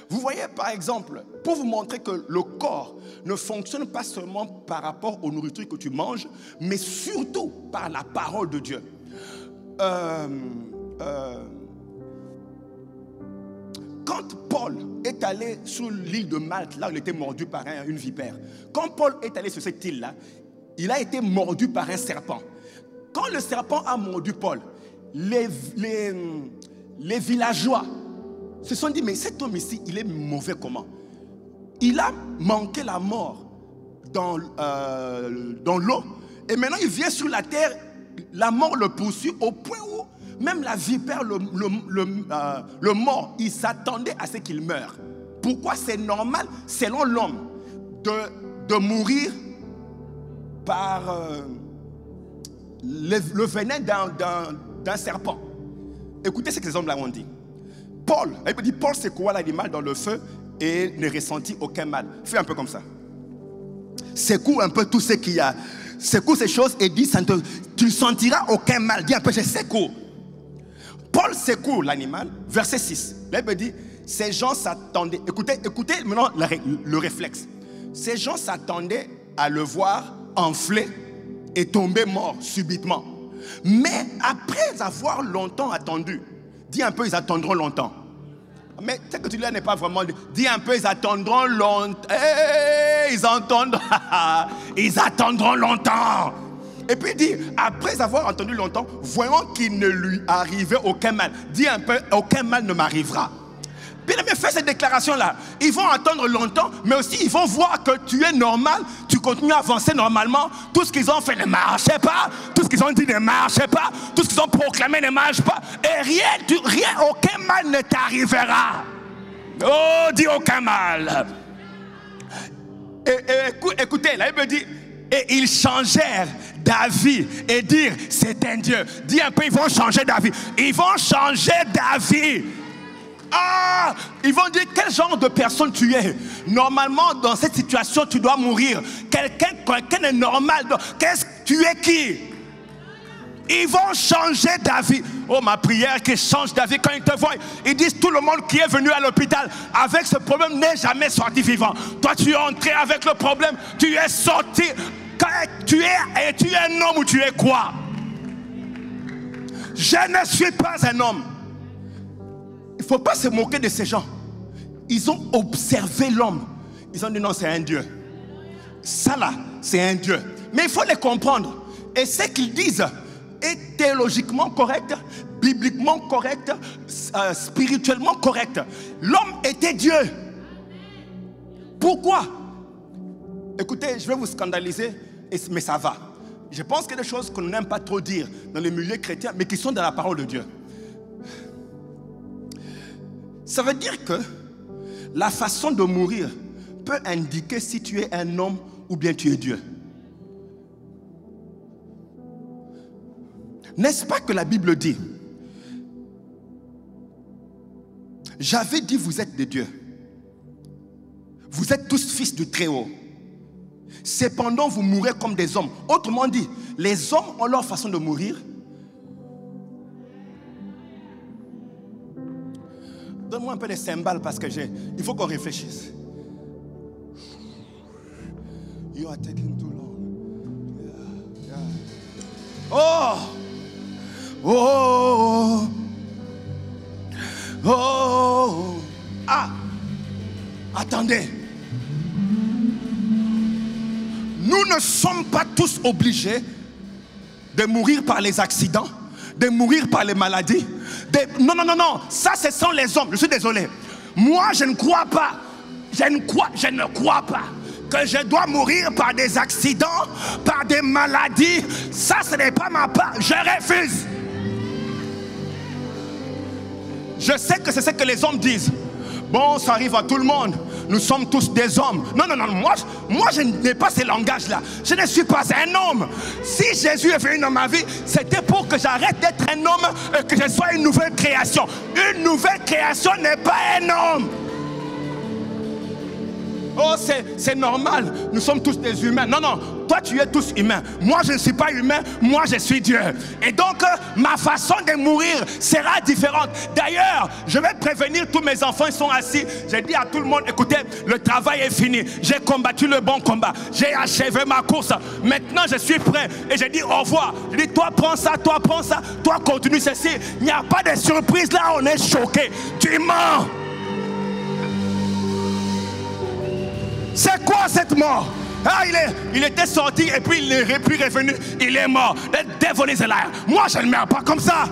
Vous voyez par exemple, pour vous montrer que le corps ne fonctionne pas seulement par rapport aux nourritures que tu manges, mais surtout par la parole de Dieu. Quand Paul est allé sur l'île de Malte, là où il était mordu par une vipère, quand Paul est allé sur cette île-là, il a été mordu par un serpent. Quand le serpent a mordu Paul, les villageois se sont dit, mais cet homme ici, il est mauvais comment? Il a manqué la mort dans l'eau, et maintenant il vient sur la terre, la mort le poursuit au point où même la vipère, le mort, il s'attendait à ce qu'il meure. Pourquoi? C'est normal, selon l'homme, de mourir par le venin d'un serpent. Écoutez ce que les hommes là ont dit. Paul secoua l'animal dans le feu et ne ressentit aucun mal. Fais un peu comme ça. Secoue un peu tout ce qu'il y a. Secoue ces choses et dis, tu ne sentiras aucun mal. Dis un peu, je secoue. Paul secoue l'animal, verset 6. Là, il dit, ces gens s'attendaient. Écoutez maintenant le réflexe. Ces gens s'attendaient à le voir enfler et tomber mort subitement. Mais après avoir longtemps attendu, dis un peu, ils attendront longtemps. Mais ce que tu dis là n'est pas vraiment... Dis un peu, ils attendront longtemps. Ils attendront longtemps. Et puis il dit, après avoir entendu longtemps, voyons qu'il ne lui arrivait aucun mal. Dis un peu, aucun mal ne m'arrivera. Bien aimé, fais cette déclaration-là. Ils vont attendre longtemps, mais aussi ils vont voir que tu es normal, tu continues à avancer normalement. Tout ce qu'ils ont fait ne marchait pas, tout ce qu'ils ont dit ne marchait pas, tout ce qu'ils ont proclamé ne marche pas. Et rien, aucun mal ne t'arrivera. Oh, dis aucun mal. Écoutez, là il me dit, et ils changèrent d'avis et dire c'est un Dieu. Dis un peu, ils vont changer d'avis. Ils vont changer d'avis. Ah, ils vont dire quel genre de personne tu es. Normalement, dans cette situation, tu dois mourir. Quelqu'un est normal. Qu'est-ce que tu es qui? Ils vont changer d'avis. Oh, ma prière qu'ils changent d'avis quand ils te voient. Ils disent tout le monde qui est venu à l'hôpital avec ce problème n'est jamais sorti vivant. Toi, tu es entré avec le problème, tu es sorti. Tu es un homme ou tu es quoi? Je ne suis pas un homme. Il ne faut pas se moquer de ces gens. Ils ont observé l'homme. Ils ont dit non, c'est un Dieu. Ça là, c'est un Dieu. Mais il faut les comprendre. Et ce qu'ils disent est théologiquement correct, bibliquement correct, spirituellement correct. L'homme était Dieu. Pourquoi? Écoutez, je vais vous scandaliser, mais ça va. Je pense qu'il y a des choses qu'on n'aime pas trop dire dans les milieux chrétiens, mais qui sont dans la parole de Dieu. Ça veut dire que la façon de mourir peut indiquer si tu es un homme ou bien tu es Dieu. N'est-ce pas que la Bible dit, j'avais dit vous êtes des dieux. Vous êtes tous fils du Très-Haut. Cependant vous mourrez comme des hommes. Autrement dit, les hommes ont leur façon de mourir. Donne-moi un peu de cymbales parce que il faut qu'on réfléchisse. You are taking too long. Yeah. Oh! Oh! Oh! Ah! Attendez. Nous ne sommes pas tous obligés de mourir par les accidents, de mourir par les maladies. Non. Ça, ce sont les hommes. Je suis désolé. Moi, je ne crois pas. Je ne crois pas que je dois mourir par des accidents, par des maladies. Ça, ce n'est pas ma part. Je refuse. Je sais que c'est ce que les hommes disent. Bon, ça arrive à tout le monde. Nous sommes tous des hommes. Non, non, non, moi je n'ai pas ce langage-là. Je ne suis pas un homme. Si Jésus est venu dans ma vie, c'était pour que j'arrête d'être un homme et que je sois une nouvelle création. Une nouvelle création n'est pas un homme. Oh, c'est normal. Nous sommes tous des humains. Non, non. Toi, tu es tous humain. Moi, je ne suis pas humain. Moi, je suis Dieu. Et donc, ma façon de mourir sera différente. D'ailleurs, je vais prévenir tous mes enfants. Ils sont assis. J'ai dit à tout le monde, écoutez, le travail est fini. J'ai combattu le bon combat. J'ai achevé ma course. Maintenant, je suis prêt. Et j'ai dit au revoir. J'ai dit, toi, prends ça. Toi, prends ça. Toi, continue ceci. Il n'y a pas de surprise. Là, on est choqué. Tu mens. C'est quoi cette mort? Ah, il était sorti et puis il est plus revenu. Il est mort. The devil is a liar. Moi, je ne meurs pas comme ça.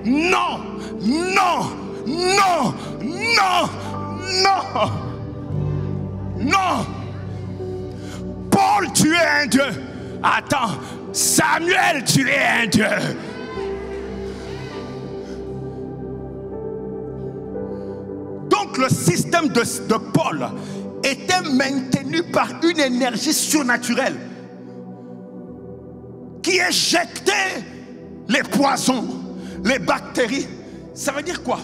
Non, non, non, non, non, non. Paul, tu es un Dieu. Attends, Samuel, tu es un Dieu. Donc le système de Paul était maintenu par une énergie surnaturelle qui éjectait les poisons, les bactéries. Ça veut dire quoi?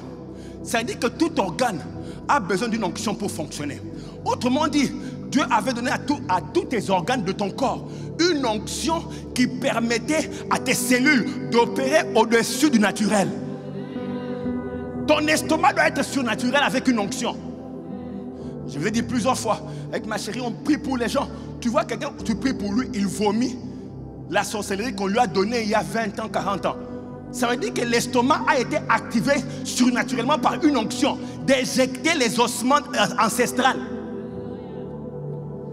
Ça veut dire que tout organe a besoin d'une onction pour fonctionner. Autrement dit, Dieu avait donné à tous tes organes de ton corps une onction qui permettait à tes cellules d'opérer au-dessus du naturel. Ton estomac doit être surnaturel avec une onction. Je vous ai dit plusieurs fois, avec ma chérie, on prie pour les gens. Tu vois quelqu'un, tu pries pour lui, il vomit la sorcellerie qu'on lui a donnée il y a 20 ans, 40 ans. Ça veut dire que l'estomac a été activé surnaturellement par une onction d'éjecter les ossements ancestrales.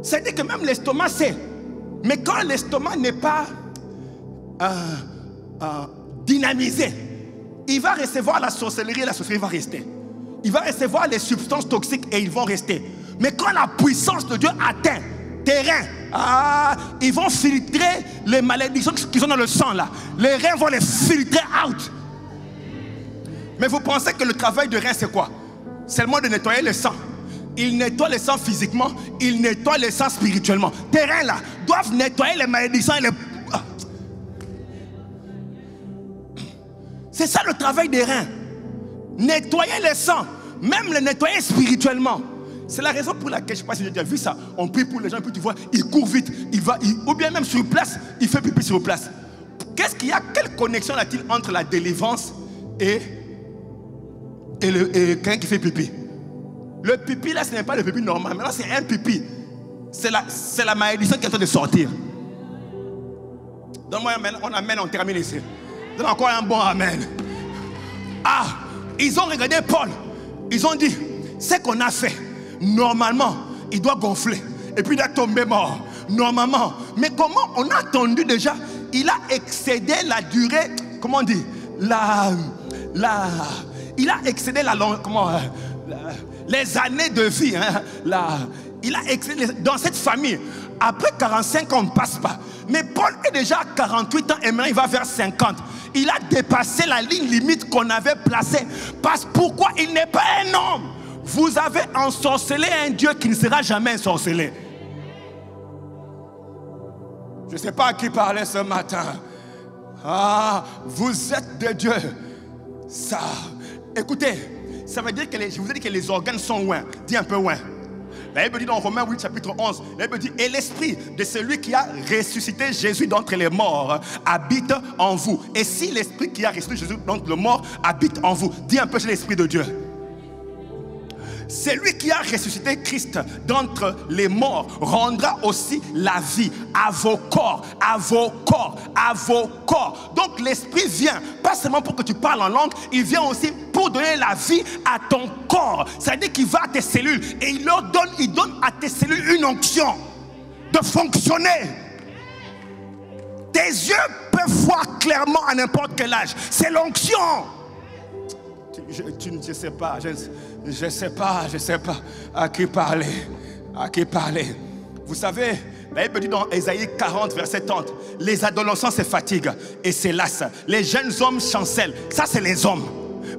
Ça veut dire que même l'estomac sait. Mais quand l'estomac n'est pas dynamisé, il va recevoir la sorcellerie et la sorcellerie va rester. Il va recevoir les substances toxiques et ils vont rester. Mais quand la puissance de Dieu atteint tes reins, ils vont filtrer les malédictions qui sont dans le sang là. Les reins vont les filtrer out. Mais vous pensez que le travail de rein c'est quoi? Seulement de nettoyer le sang. Il nettoie le sang physiquement, il nettoie le sang spirituellement. Tes reins là doivent nettoyer les malédictions et les... C'est ça le travail des reins. Nettoyer le sang, même le nettoyer spirituellement. C'est la raison pour laquelle, je ne sais pas si vous avez déjà vu ça, on prie pour les gens et puis tu vois, ils courent vite, ou bien même sur place, il fait pipi sur place. Qu'est-ce qu'il y a? Quelle connexion y a-t-il entre la délivrance et quelqu'un qui fait pipi? Le pipi là, ce n'est pas le pipi normal, maintenant c'est un pipi. C'est la malédiction qui est en train de sortir. Donne-moi un amen, on termine ici. Donne encore un bon amen. Ah, ils ont regardé Paul. Ils ont dit, ce qu'on a fait, normalement, il doit gonfler. Et puis il a tombé mort. Normalement. Mais comment on a attendu déjà? Il a excédé la durée, comment on dit? Il a excédé les années de vie. Hein, il a excédé dans cette famille. Après 45 ans, on ne passe pas. Mais Paul est déjà à 48 ans et maintenant il va vers 50. Il a dépassé la ligne limite qu'on avait placée. Parce pourquoi il n'est pas un homme? Vous avez ensorcelé un Dieu qui ne sera jamais ensorcelé. Je ne sais pas à qui parler ce matin. Ah, vous êtes de Dieu. Ça, écoutez, ça veut dire que je vous ai dit que les organes sont loin. Dis un peu loin. La Bible dit dans Romains 8, chapitre 11, la Bible dit, et l'esprit de celui qui a ressuscité Jésus d'entre les morts habite en vous. Et si l'esprit qui a ressuscité Jésus d'entre les morts habite en vous, dis un peu, c'est l'esprit de Dieu. Celui qui a ressuscité Christ d'entre les morts rendra aussi la vie à vos corps, à vos corps, à vos corps. Donc l'esprit vient, pas seulement pour que tu parles en langue, il vient aussi pour donner la vie à ton corps. C'est-à-dire qu'il va à tes cellules et il donne à tes cellules une onction de fonctionner. Tes yeux peuvent voir clairement à n'importe quel âge. C'est l'onction. Je ne sais pas, je sais pas à qui parler. Vous savez, la Bible dit dans Ésaïe 40, verset 30, les adolescents se fatiguent et se lassent. Les jeunes hommes chancellent. Ça, c'est les hommes.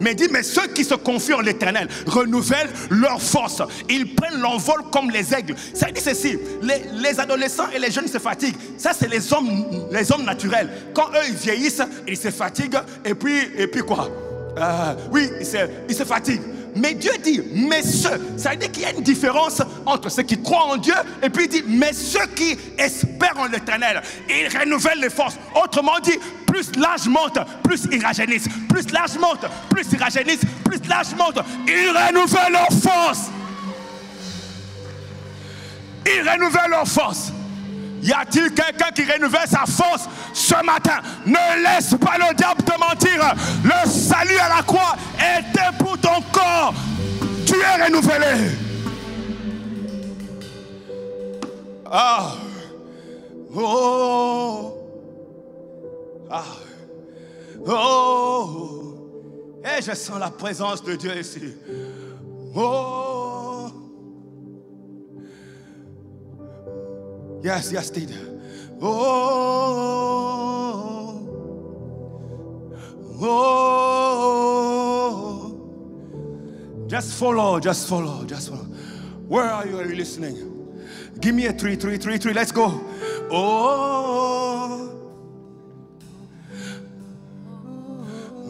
Mais il dit, mais ceux qui se confient en l'Éternel renouvellent leur force. Ils prennent l'envol comme les aigles. Ça dit ceci, les adolescents et les jeunes se fatiguent. Ça, c'est les hommes naturels. Quand eux, ils vieillissent, ils se fatiguent. Et puis quoi? Oui, ils se fatiguent. Mais Dieu dit, mais ceux, ça veut dire qu'il y a une différence entre ceux qui croient en Dieu et puis il dit, mais ceux qui espèrent en l'Éternel, ils renouvellent les forces. Autrement dit, plus l'âge monte, plus ils rajeunissent. Plus l'âge monte, plus ils rajeunissent. Plus l'âge monte, ils renouvellent leurs forces. Ils renouvellent leurs forces. Y a-t-il quelqu'un qui renouvelle sa force ce matin? Ne laisse pas le diable te mentir. Le salut à la croix était pour ton corps. Tu es renouvelé. Ah. Oh. Ah. Oh. Et je sens la présence de Dieu ici. Oh. Yes, yes, Steve. Oh, oh. Just follow, just follow, just follow. Where are you listening? Give me a 3, 3, 3, 3. Let's go. Oh,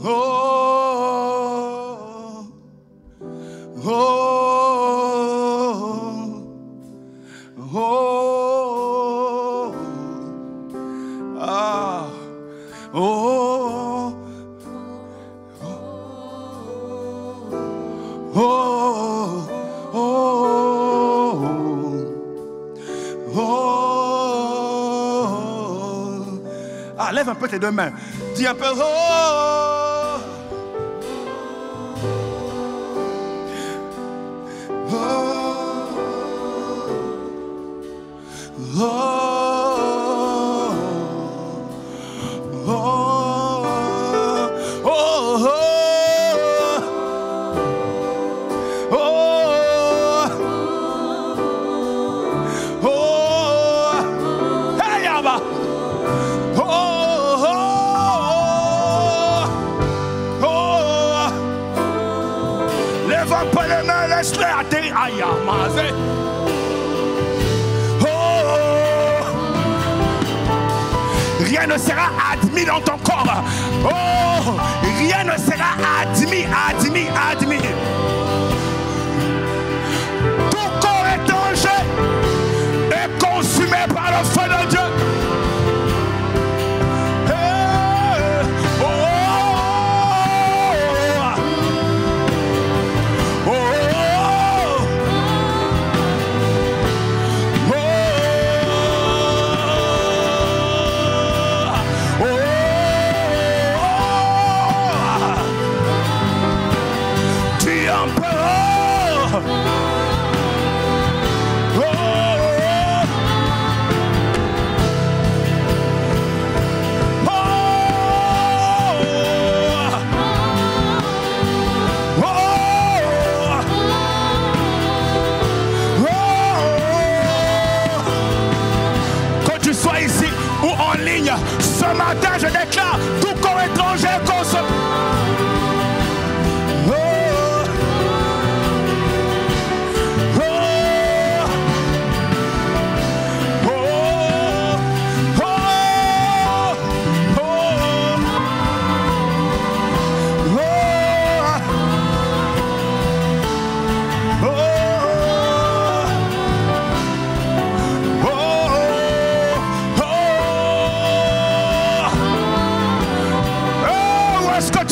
oh, oh, oh. Oh, oh, oh, oh, oh. Ah, lève un peu tes deux mains. Dis un peu oh. Oh, oh. Rien ne sera admis dans ton corps. Oh, rien ne sera admis. Ton corps étranger est consumé par le feu de Dieu. Ce matin, je déclare tout corps étranger consommé. Oh, oh, oh, oh, Est-ce que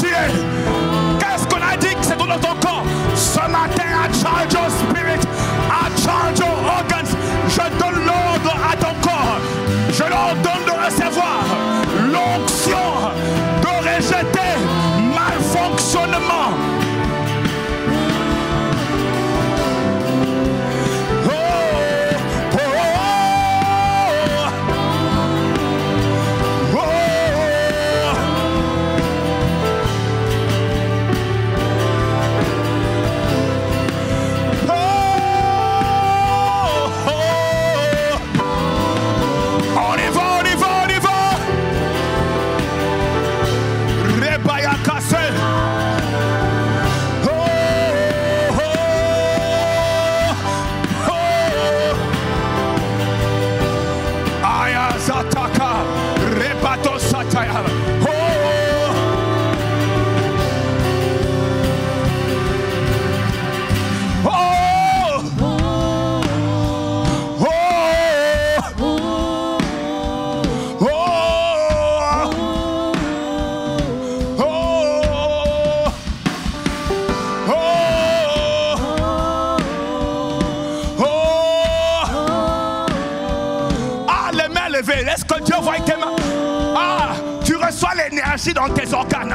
reçois l'énergie dans tes organes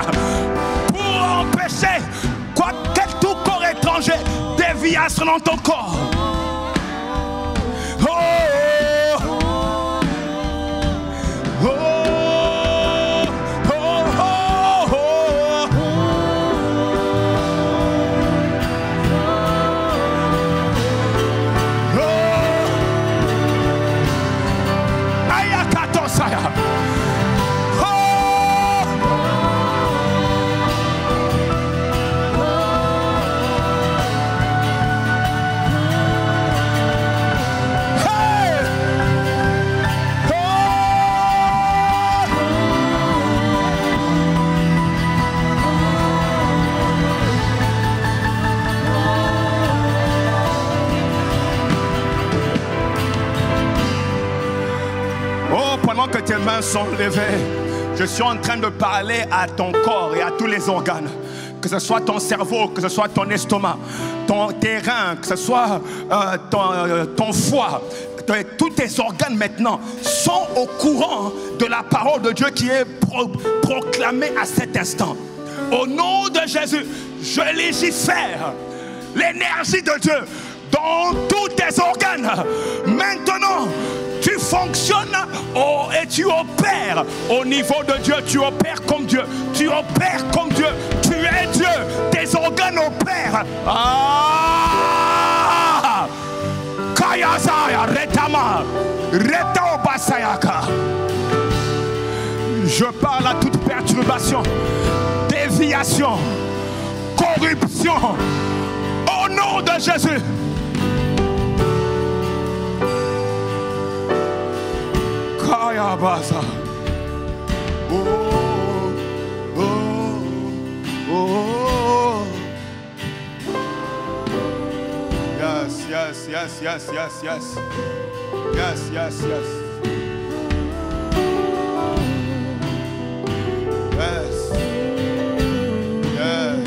pour empêcher tout corps étranger déviation dans ton corps. Oh, oh, oh. Que tes mains sont levées, je suis en train de parler à ton corps et à tous les organes, que ce soit ton cerveau, que ce soit ton estomac, tes reins, que ce soit ton foie. Tous tes organes maintenant sont au courant de la parole de Dieu qui est proclamée à cet instant. Au nom de Jésus, je légifère l'énergie de Dieu dans tous tes organes. Maintenant, tu fonctionnes et tu opères au niveau de Dieu. Tu opères comme Dieu. Tu opères comme Dieu. Tu es Dieu. Tes organes opèrent. Ah! Kayasaya retama retao basayaka. Je parle à toute perturbation, déviation, corruption. Au nom de Jésus. Kayabasa. Oh, oh, oh, oh. Yes, yes, yes, yes, yes, yes. Yes, yes, yes. Yes. Yes.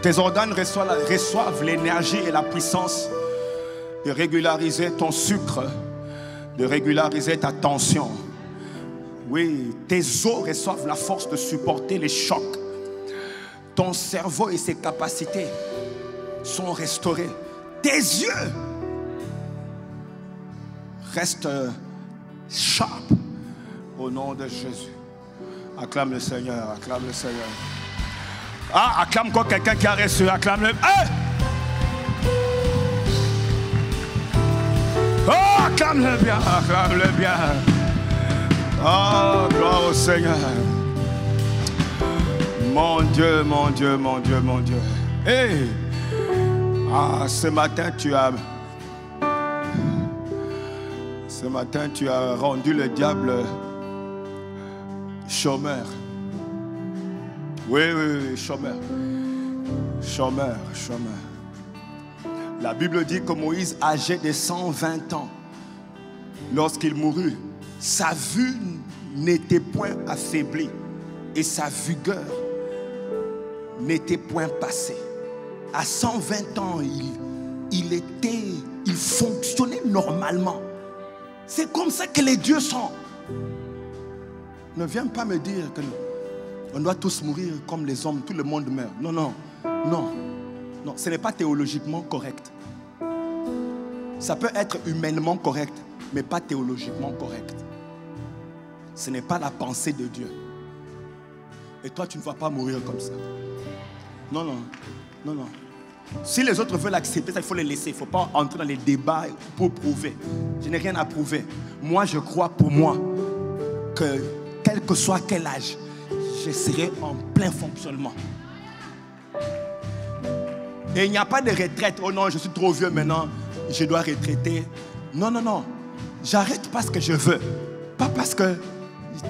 Tes organes reçoivent l'énergie et la puissance de régulariser ton sucre, de régulariser ta tension. Oui, tes os reçoivent la force de supporter les chocs. Ton cerveau et ses capacités sont restaurés. Tes yeux restent sharp au nom de Jésus. Acclame le Seigneur, acclame le Seigneur. Ah, acclame quoi quelqu'un qui a reçu, acclame-le. Hey! Oh, acclame-le bien, acclame-le bien. Oh, gloire au Seigneur. Mon Dieu, mon Dieu, mon Dieu, mon Dieu. Hey! Ah, ce matin, tu as rendu le diable chômeur. Oui, chômeur. Chômeur. La Bible dit que Moïse, âgé de 120 ans, lorsqu'il mourut, sa vue n'était point affaiblie et sa vigueur n'était point passée. À 120 ans, il fonctionnait normalement. C'est comme ça que les dieux sont. Ne viens pas me dire que on doit tous mourir comme les hommes, tout le monde meurt. Non, ce n'est pas théologiquement correct. Ça peut être humainement correct, mais pas théologiquement correct. Ce n'est pas la pensée de Dieu. Et toi, tu ne vas pas mourir comme ça. Non. Si les autres veulent accepter ça, il faut les laisser. Il ne faut pas entrer dans les débats pour prouver. Je n'ai rien à prouver. Moi, je crois pour moi que quel que soit quel âge, je serai en plein fonctionnement. Et il n'y a pas de retraite. Oh non, je suis trop vieux maintenant, je dois retraiter. Non, non, non. J'arrête parce que je veux. Pas parce que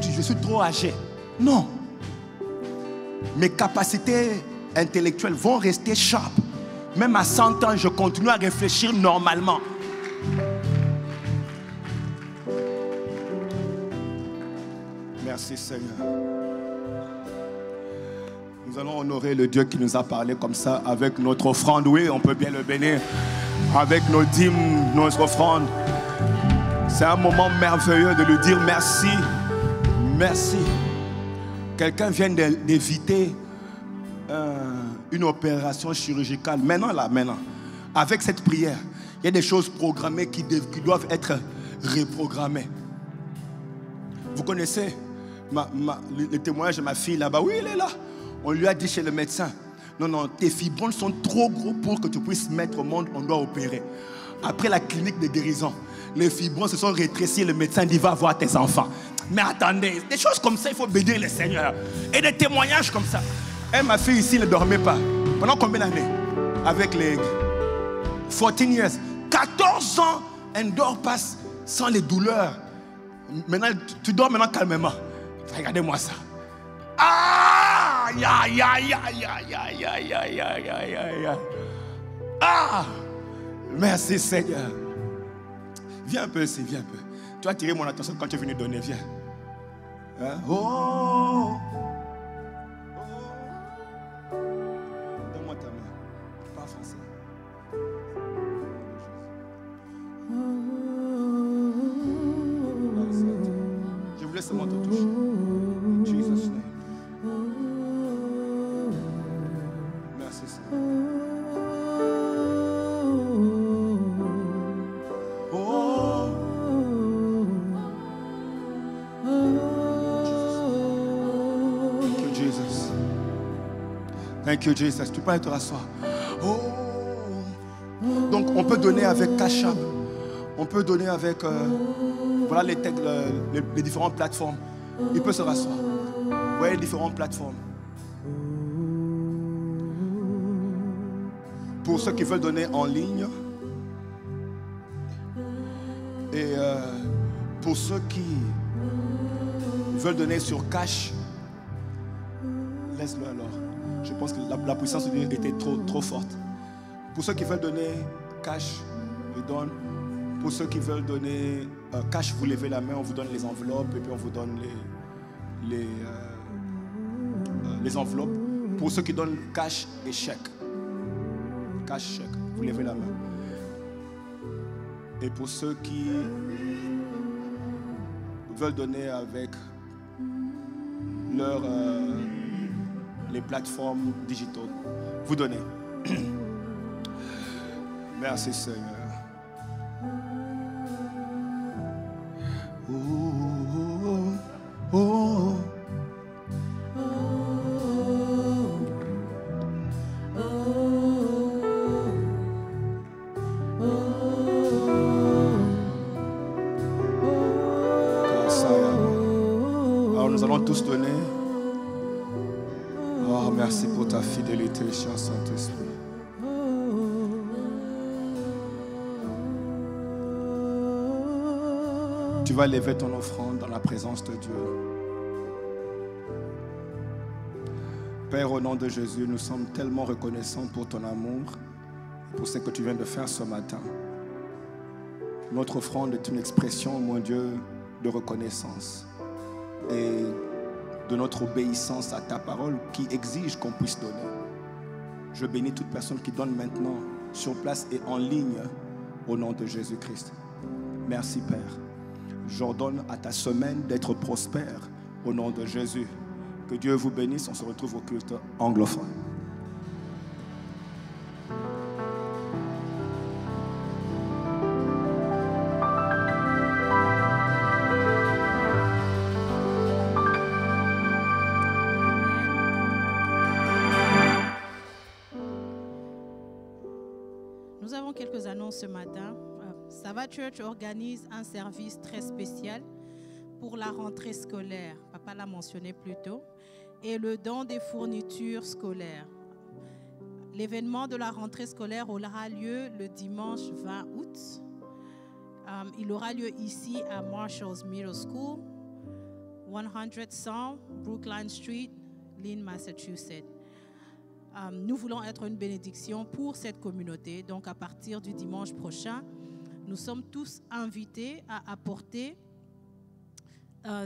je suis trop âgé. Non. Mes capacités intellectuelles vont rester sharp. Même à 100 ans, je continue à réfléchir normalement. Merci Seigneur. Nous allons honorer le Dieu qui nous a parlé comme ça avec notre offrande. Oui, on peut bien le bénir. Avec nos dîmes, nos offrandes. C'est un moment merveilleux de lui dire merci. Merci. Quelqu'un vient d'éviter une opération chirurgicale. Maintenant, avec cette prière, il y a des choses programmées qui doivent être reprogrammées. Vous connaissez le témoignage de ma fille là-bas? Oui, elle est là. On lui a dit chez le médecin, non, non, tes fibromes sont trop gros pour que tu puisses mettre au monde, on doit opérer. Après la clinique de guérison, les fibromes se sont rétrécis, le médecin dit, va voir tes enfants. Mais attendez, des choses comme ça, il faut bénir le Seigneur. Et des témoignages comme ça. Et ma fille ici ne dormait pas. Pendant combien d'années? Avec les 14 years. 14 ans, elle ne dort pas sans les douleurs. Maintenant, tu dors maintenant calmement. Regardez-moi ça. Ah! Ya, ya, ya, ya, ya, ya, ya, ya, ya, ya, ya. Ah! Merci Seigneur. Viens un peu ici, viens un peu. Tu as attiré mon attention quand tu es venu donner, viens. Hein? Oh! Donne-moi ta main. Pas français. Je voulais seulement te toucher. Jesus name. Merci Seigneur. Oh. Thank you Jesus. Thank you Jesus. Tu peux te rasseoir. Oh. Donc on peut donner avec Cash App. On peut donner avec voilà les différentes plateformes. Il peut se rasseoir. Vous voyez les différentes plateformes. Pour ceux qui veulent donner en ligne. Et pour ceux qui veulent donner sur cash, laisse-le alors. Je pense que la puissance de Dieu était trop forte. Pour ceux qui veulent donner cash, ils donnent. Pour ceux qui veulent donner cash, vous levez la main, on vous donne les enveloppes et puis on vous donne les enveloppes. Pour ceux qui donnent cash et chèque. Cash, chèque, vous levez la main. Et pour ceux qui veulent donner avec les plateformes digitales, vous donnez. Merci Seigneur. Oh, oh, alors nous allons tous donner. Oh, merci pour ta fidélité, cher Saint-Esprit. Tu vas lever ton offrande dans la présence de Dieu. Père, au nom de Jésus, nous sommes tellement reconnaissants pour ton amour, pour ce que tu viens de faire ce matin. Notre offrande est une expression, mon Dieu, de reconnaissance et de notre obéissance à ta parole qui exige qu'on puisse donner. Je bénis toute personne qui donne maintenant sur place et en ligne au nom de Jésus-Christ. Merci Père. J'ordonne à ta semaine d'être prospère au nom de Jésus. Que Dieu vous bénisse. On se retrouve au culte anglophone. Nous avons quelques annonces ce matin. Sava Church organise un service très spécial pour la rentrée scolaire. Papa l'a mentionné plus tôt. Et le don des fournitures scolaires. L'événement de la rentrée scolaire aura lieu le dimanche 20 août. Il aura lieu ici à Marshall's Middle School, 100 Brookline Street, Lynn, Massachusetts. Nous voulons être une bénédiction pour cette communauté. Donc, à partir du dimanche prochain, nous sommes tous invités à apporter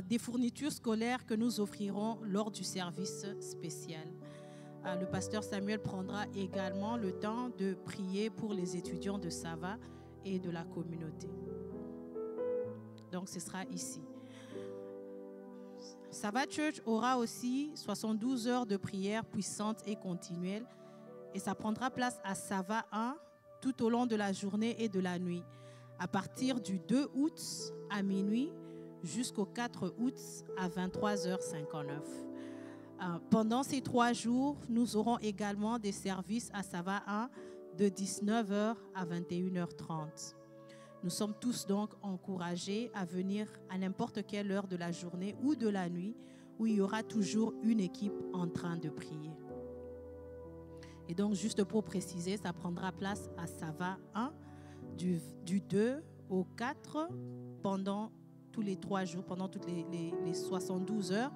des fournitures scolaires que nous offrirons lors du service spécial. Le pasteur Samuel prendra également le temps de prier pour les étudiants de Sava et de la communauté. Donc, ce sera ici. Sava Church aura aussi 72 heures de prière puissante et continuelle. Et ça prendra place à Sava 1 tout au long de la journée et de la nuit. À partir du 2 août à minuit jusqu'au 4 août à 23h59. Pendant ces 3 jours, nous aurons également des services à Sava 1 de 19h à 21h30. Nous sommes tous donc encouragés à venir à n'importe quelle heure de la journée ou de la nuit où il y aura toujours une équipe en train de prier. Et donc, juste pour préciser, ça prendra place à Sava 1 du 2 au 4 pendant tous les 3 jours, pendant toutes les 72 heures.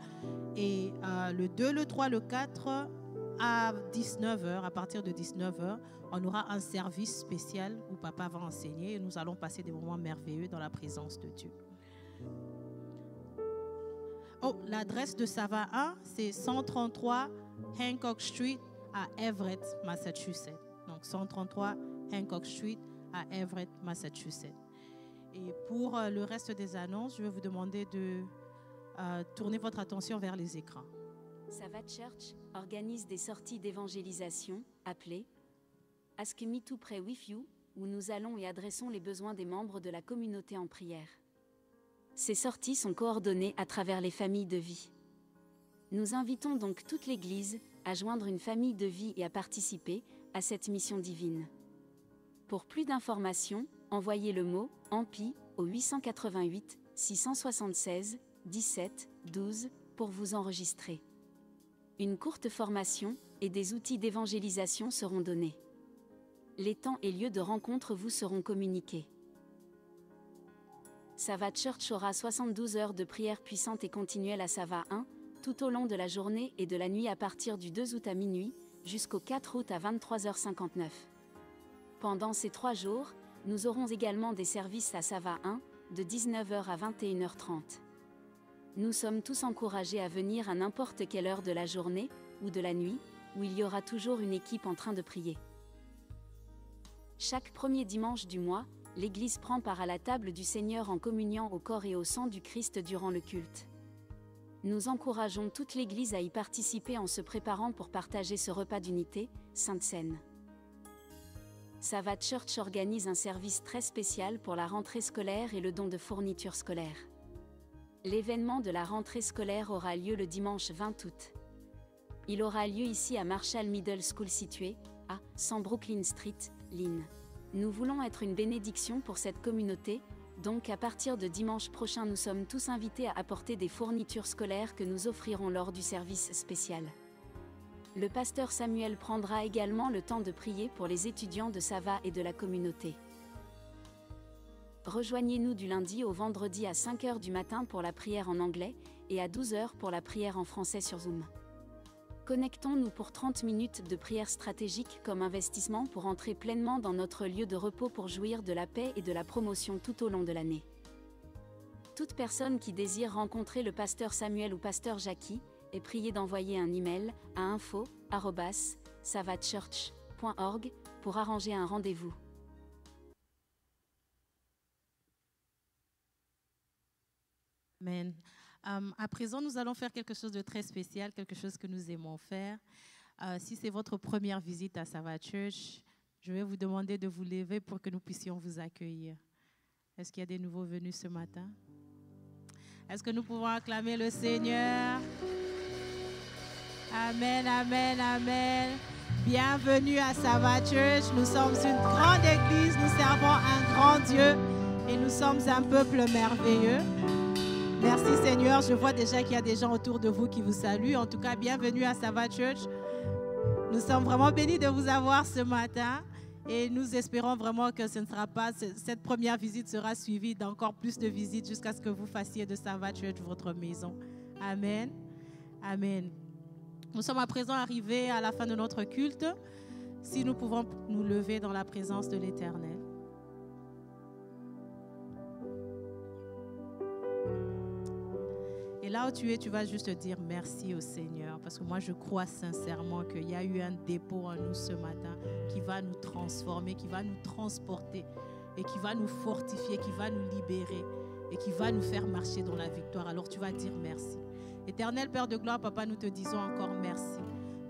Et le 2, le 3, le 4, à 19h, à partir de 19h, on aura un service spécial où papa va enseigner et nous allons passer des moments merveilleux dans la présence de Dieu. Oh, l'adresse de Sava 1, c'est 133 Hancock Street à Everett, Massachusetts. Donc 133 Hancock Street à Everett, Massachusetts. Et pour le reste des annonces, je vais vous demander de tourner votre attention vers les écrans. Sava Church organise des sorties d'évangélisation appelées Ask Me to Pray with You, où nous allons et adressons les besoins des membres de la communauté en prière. Ces sorties sont coordonnées à travers les familles de vie. Nous invitons donc toute l'Église à joindre une famille de vie et à participer à cette mission divine. Pour plus d'informations, envoyez le mot « AMPI » au 888 676 17 12 pour vous enregistrer. Une courte formation et des outils d'évangélisation seront donnés. Les temps et lieux de rencontre vous seront communiqués. Sava Church aura 72 heures de prière puissante et continuelle à Sava 1, tout au long de la journée et de la nuit à partir du 2 août à minuit, jusqu'au 4 août à 23h59. Pendant ces 3 jours, nous aurons également des services à Sava 1, de 19h à 21h30. Nous sommes tous encouragés à venir à n'importe quelle heure de la journée ou de la nuit, où il y aura toujours une équipe en train de prier. Chaque premier dimanche du mois, l'Église prend part à la table du Seigneur en communiant au corps et au sang du Christ durant le culte. Nous encourageons toute l'Église à y participer en se préparant pour partager ce repas d'unité, Sainte Seine. Sava Church organise un service très spécial pour la rentrée scolaire et le don de fournitures scolaires. L'événement de la rentrée scolaire aura lieu le dimanche 20 août. Il aura lieu ici à Marshall Middle School situé à 100 Brookline Street, Lynn. Nous voulons être une bénédiction pour cette communauté, donc à partir de dimanche prochain nous sommes tous invités à apporter des fournitures scolaires que nous offrirons lors du service spécial. Le pasteur Samuel prendra également le temps de prier pour les étudiants de Sava et de la communauté. Rejoignez-nous du lundi au vendredi à 5h du matin pour la prière en anglais et à 12h pour la prière en français sur Zoom. Connectons-nous pour 30 minutes de prière stratégique comme investissement pour entrer pleinement dans notre lieu de repos pour jouir de la paix et de la promotion tout au long de l'année. Toute personne qui désire rencontrer le pasteur Samuel ou pasteur Jackie est priée d'envoyer un email à info@savachurch.org pour arranger un rendez-vous. Amen. À présent, nous allons faire quelque chose de très spécial, quelque chose que nous aimons faire. Si c'est votre première visite à Sava Church, je vais vous demander de vous lever pour que nous puissions vous accueillir. Est-ce qu'il y a des nouveaux venus ce matin? Est-ce que nous pouvons acclamer le Seigneur? Amen, amen, amen. Bienvenue à Sava Church. Nous sommes une grande église. grand Dieu et nous sommes un peuple merveilleux. Merci Seigneur, je vois déjà qu'il y a des gens autour de vous qui vous saluent. En tout cas, bienvenue à Sava Church. Nous sommes vraiment bénis de vous avoir ce matin et nous espérons vraiment que ce ne sera pas, cette première visite sera suivie d'encore plus de visites jusqu'à ce que vous fassiez de Sava Church votre maison. Amen. Amen. Nous sommes à présent arrivés à la fin de notre culte. Si nous pouvons nous lever dans la présence de l'Éternel. Et là où tu es, tu vas juste dire merci au Seigneur. Parce que moi, je crois sincèrement qu'il y a eu un dépôt en nous ce matin qui va nous transformer, qui va nous transporter et qui va nous fortifier, qui va nous libérer et qui va nous faire marcher dans la victoire. Alors tu vas dire merci. Éternel Père de gloire, Papa, nous te disons encore merci.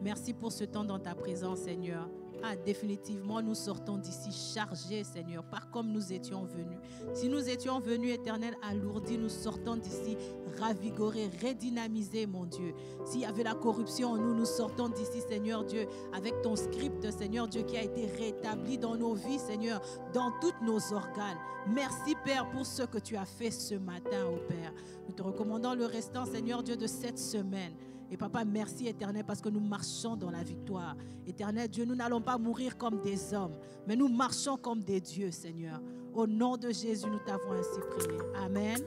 Merci pour ce temps dans ta présence, Seigneur. Ah, définitivement, nous sortons d'ici chargés, Seigneur, pas comme nous étions venus. Si nous étions venus, Éternel, alourdis, nous sortons d'ici ravigorés, redynamisés, mon Dieu. S'il y avait la corruption en nous, nous sortons d'ici, Seigneur Dieu, avec ton script, Seigneur Dieu, qui a été rétabli dans nos vies, Seigneur, dans tous nos organes. Merci, Père, pour ce que tu as fait ce matin, ô Père. Nous te recommandons le restant, Seigneur Dieu, de cette semaine. Et Papa, merci Éternel parce que nous marchons dans la victoire. Éternel Dieu, nous n'allons pas mourir comme des hommes, mais nous marchons comme des dieux, Seigneur. Au nom de Jésus, nous t'avons ainsi prié. Amen.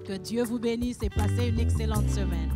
Que Dieu vous bénisse et passez une excellente semaine.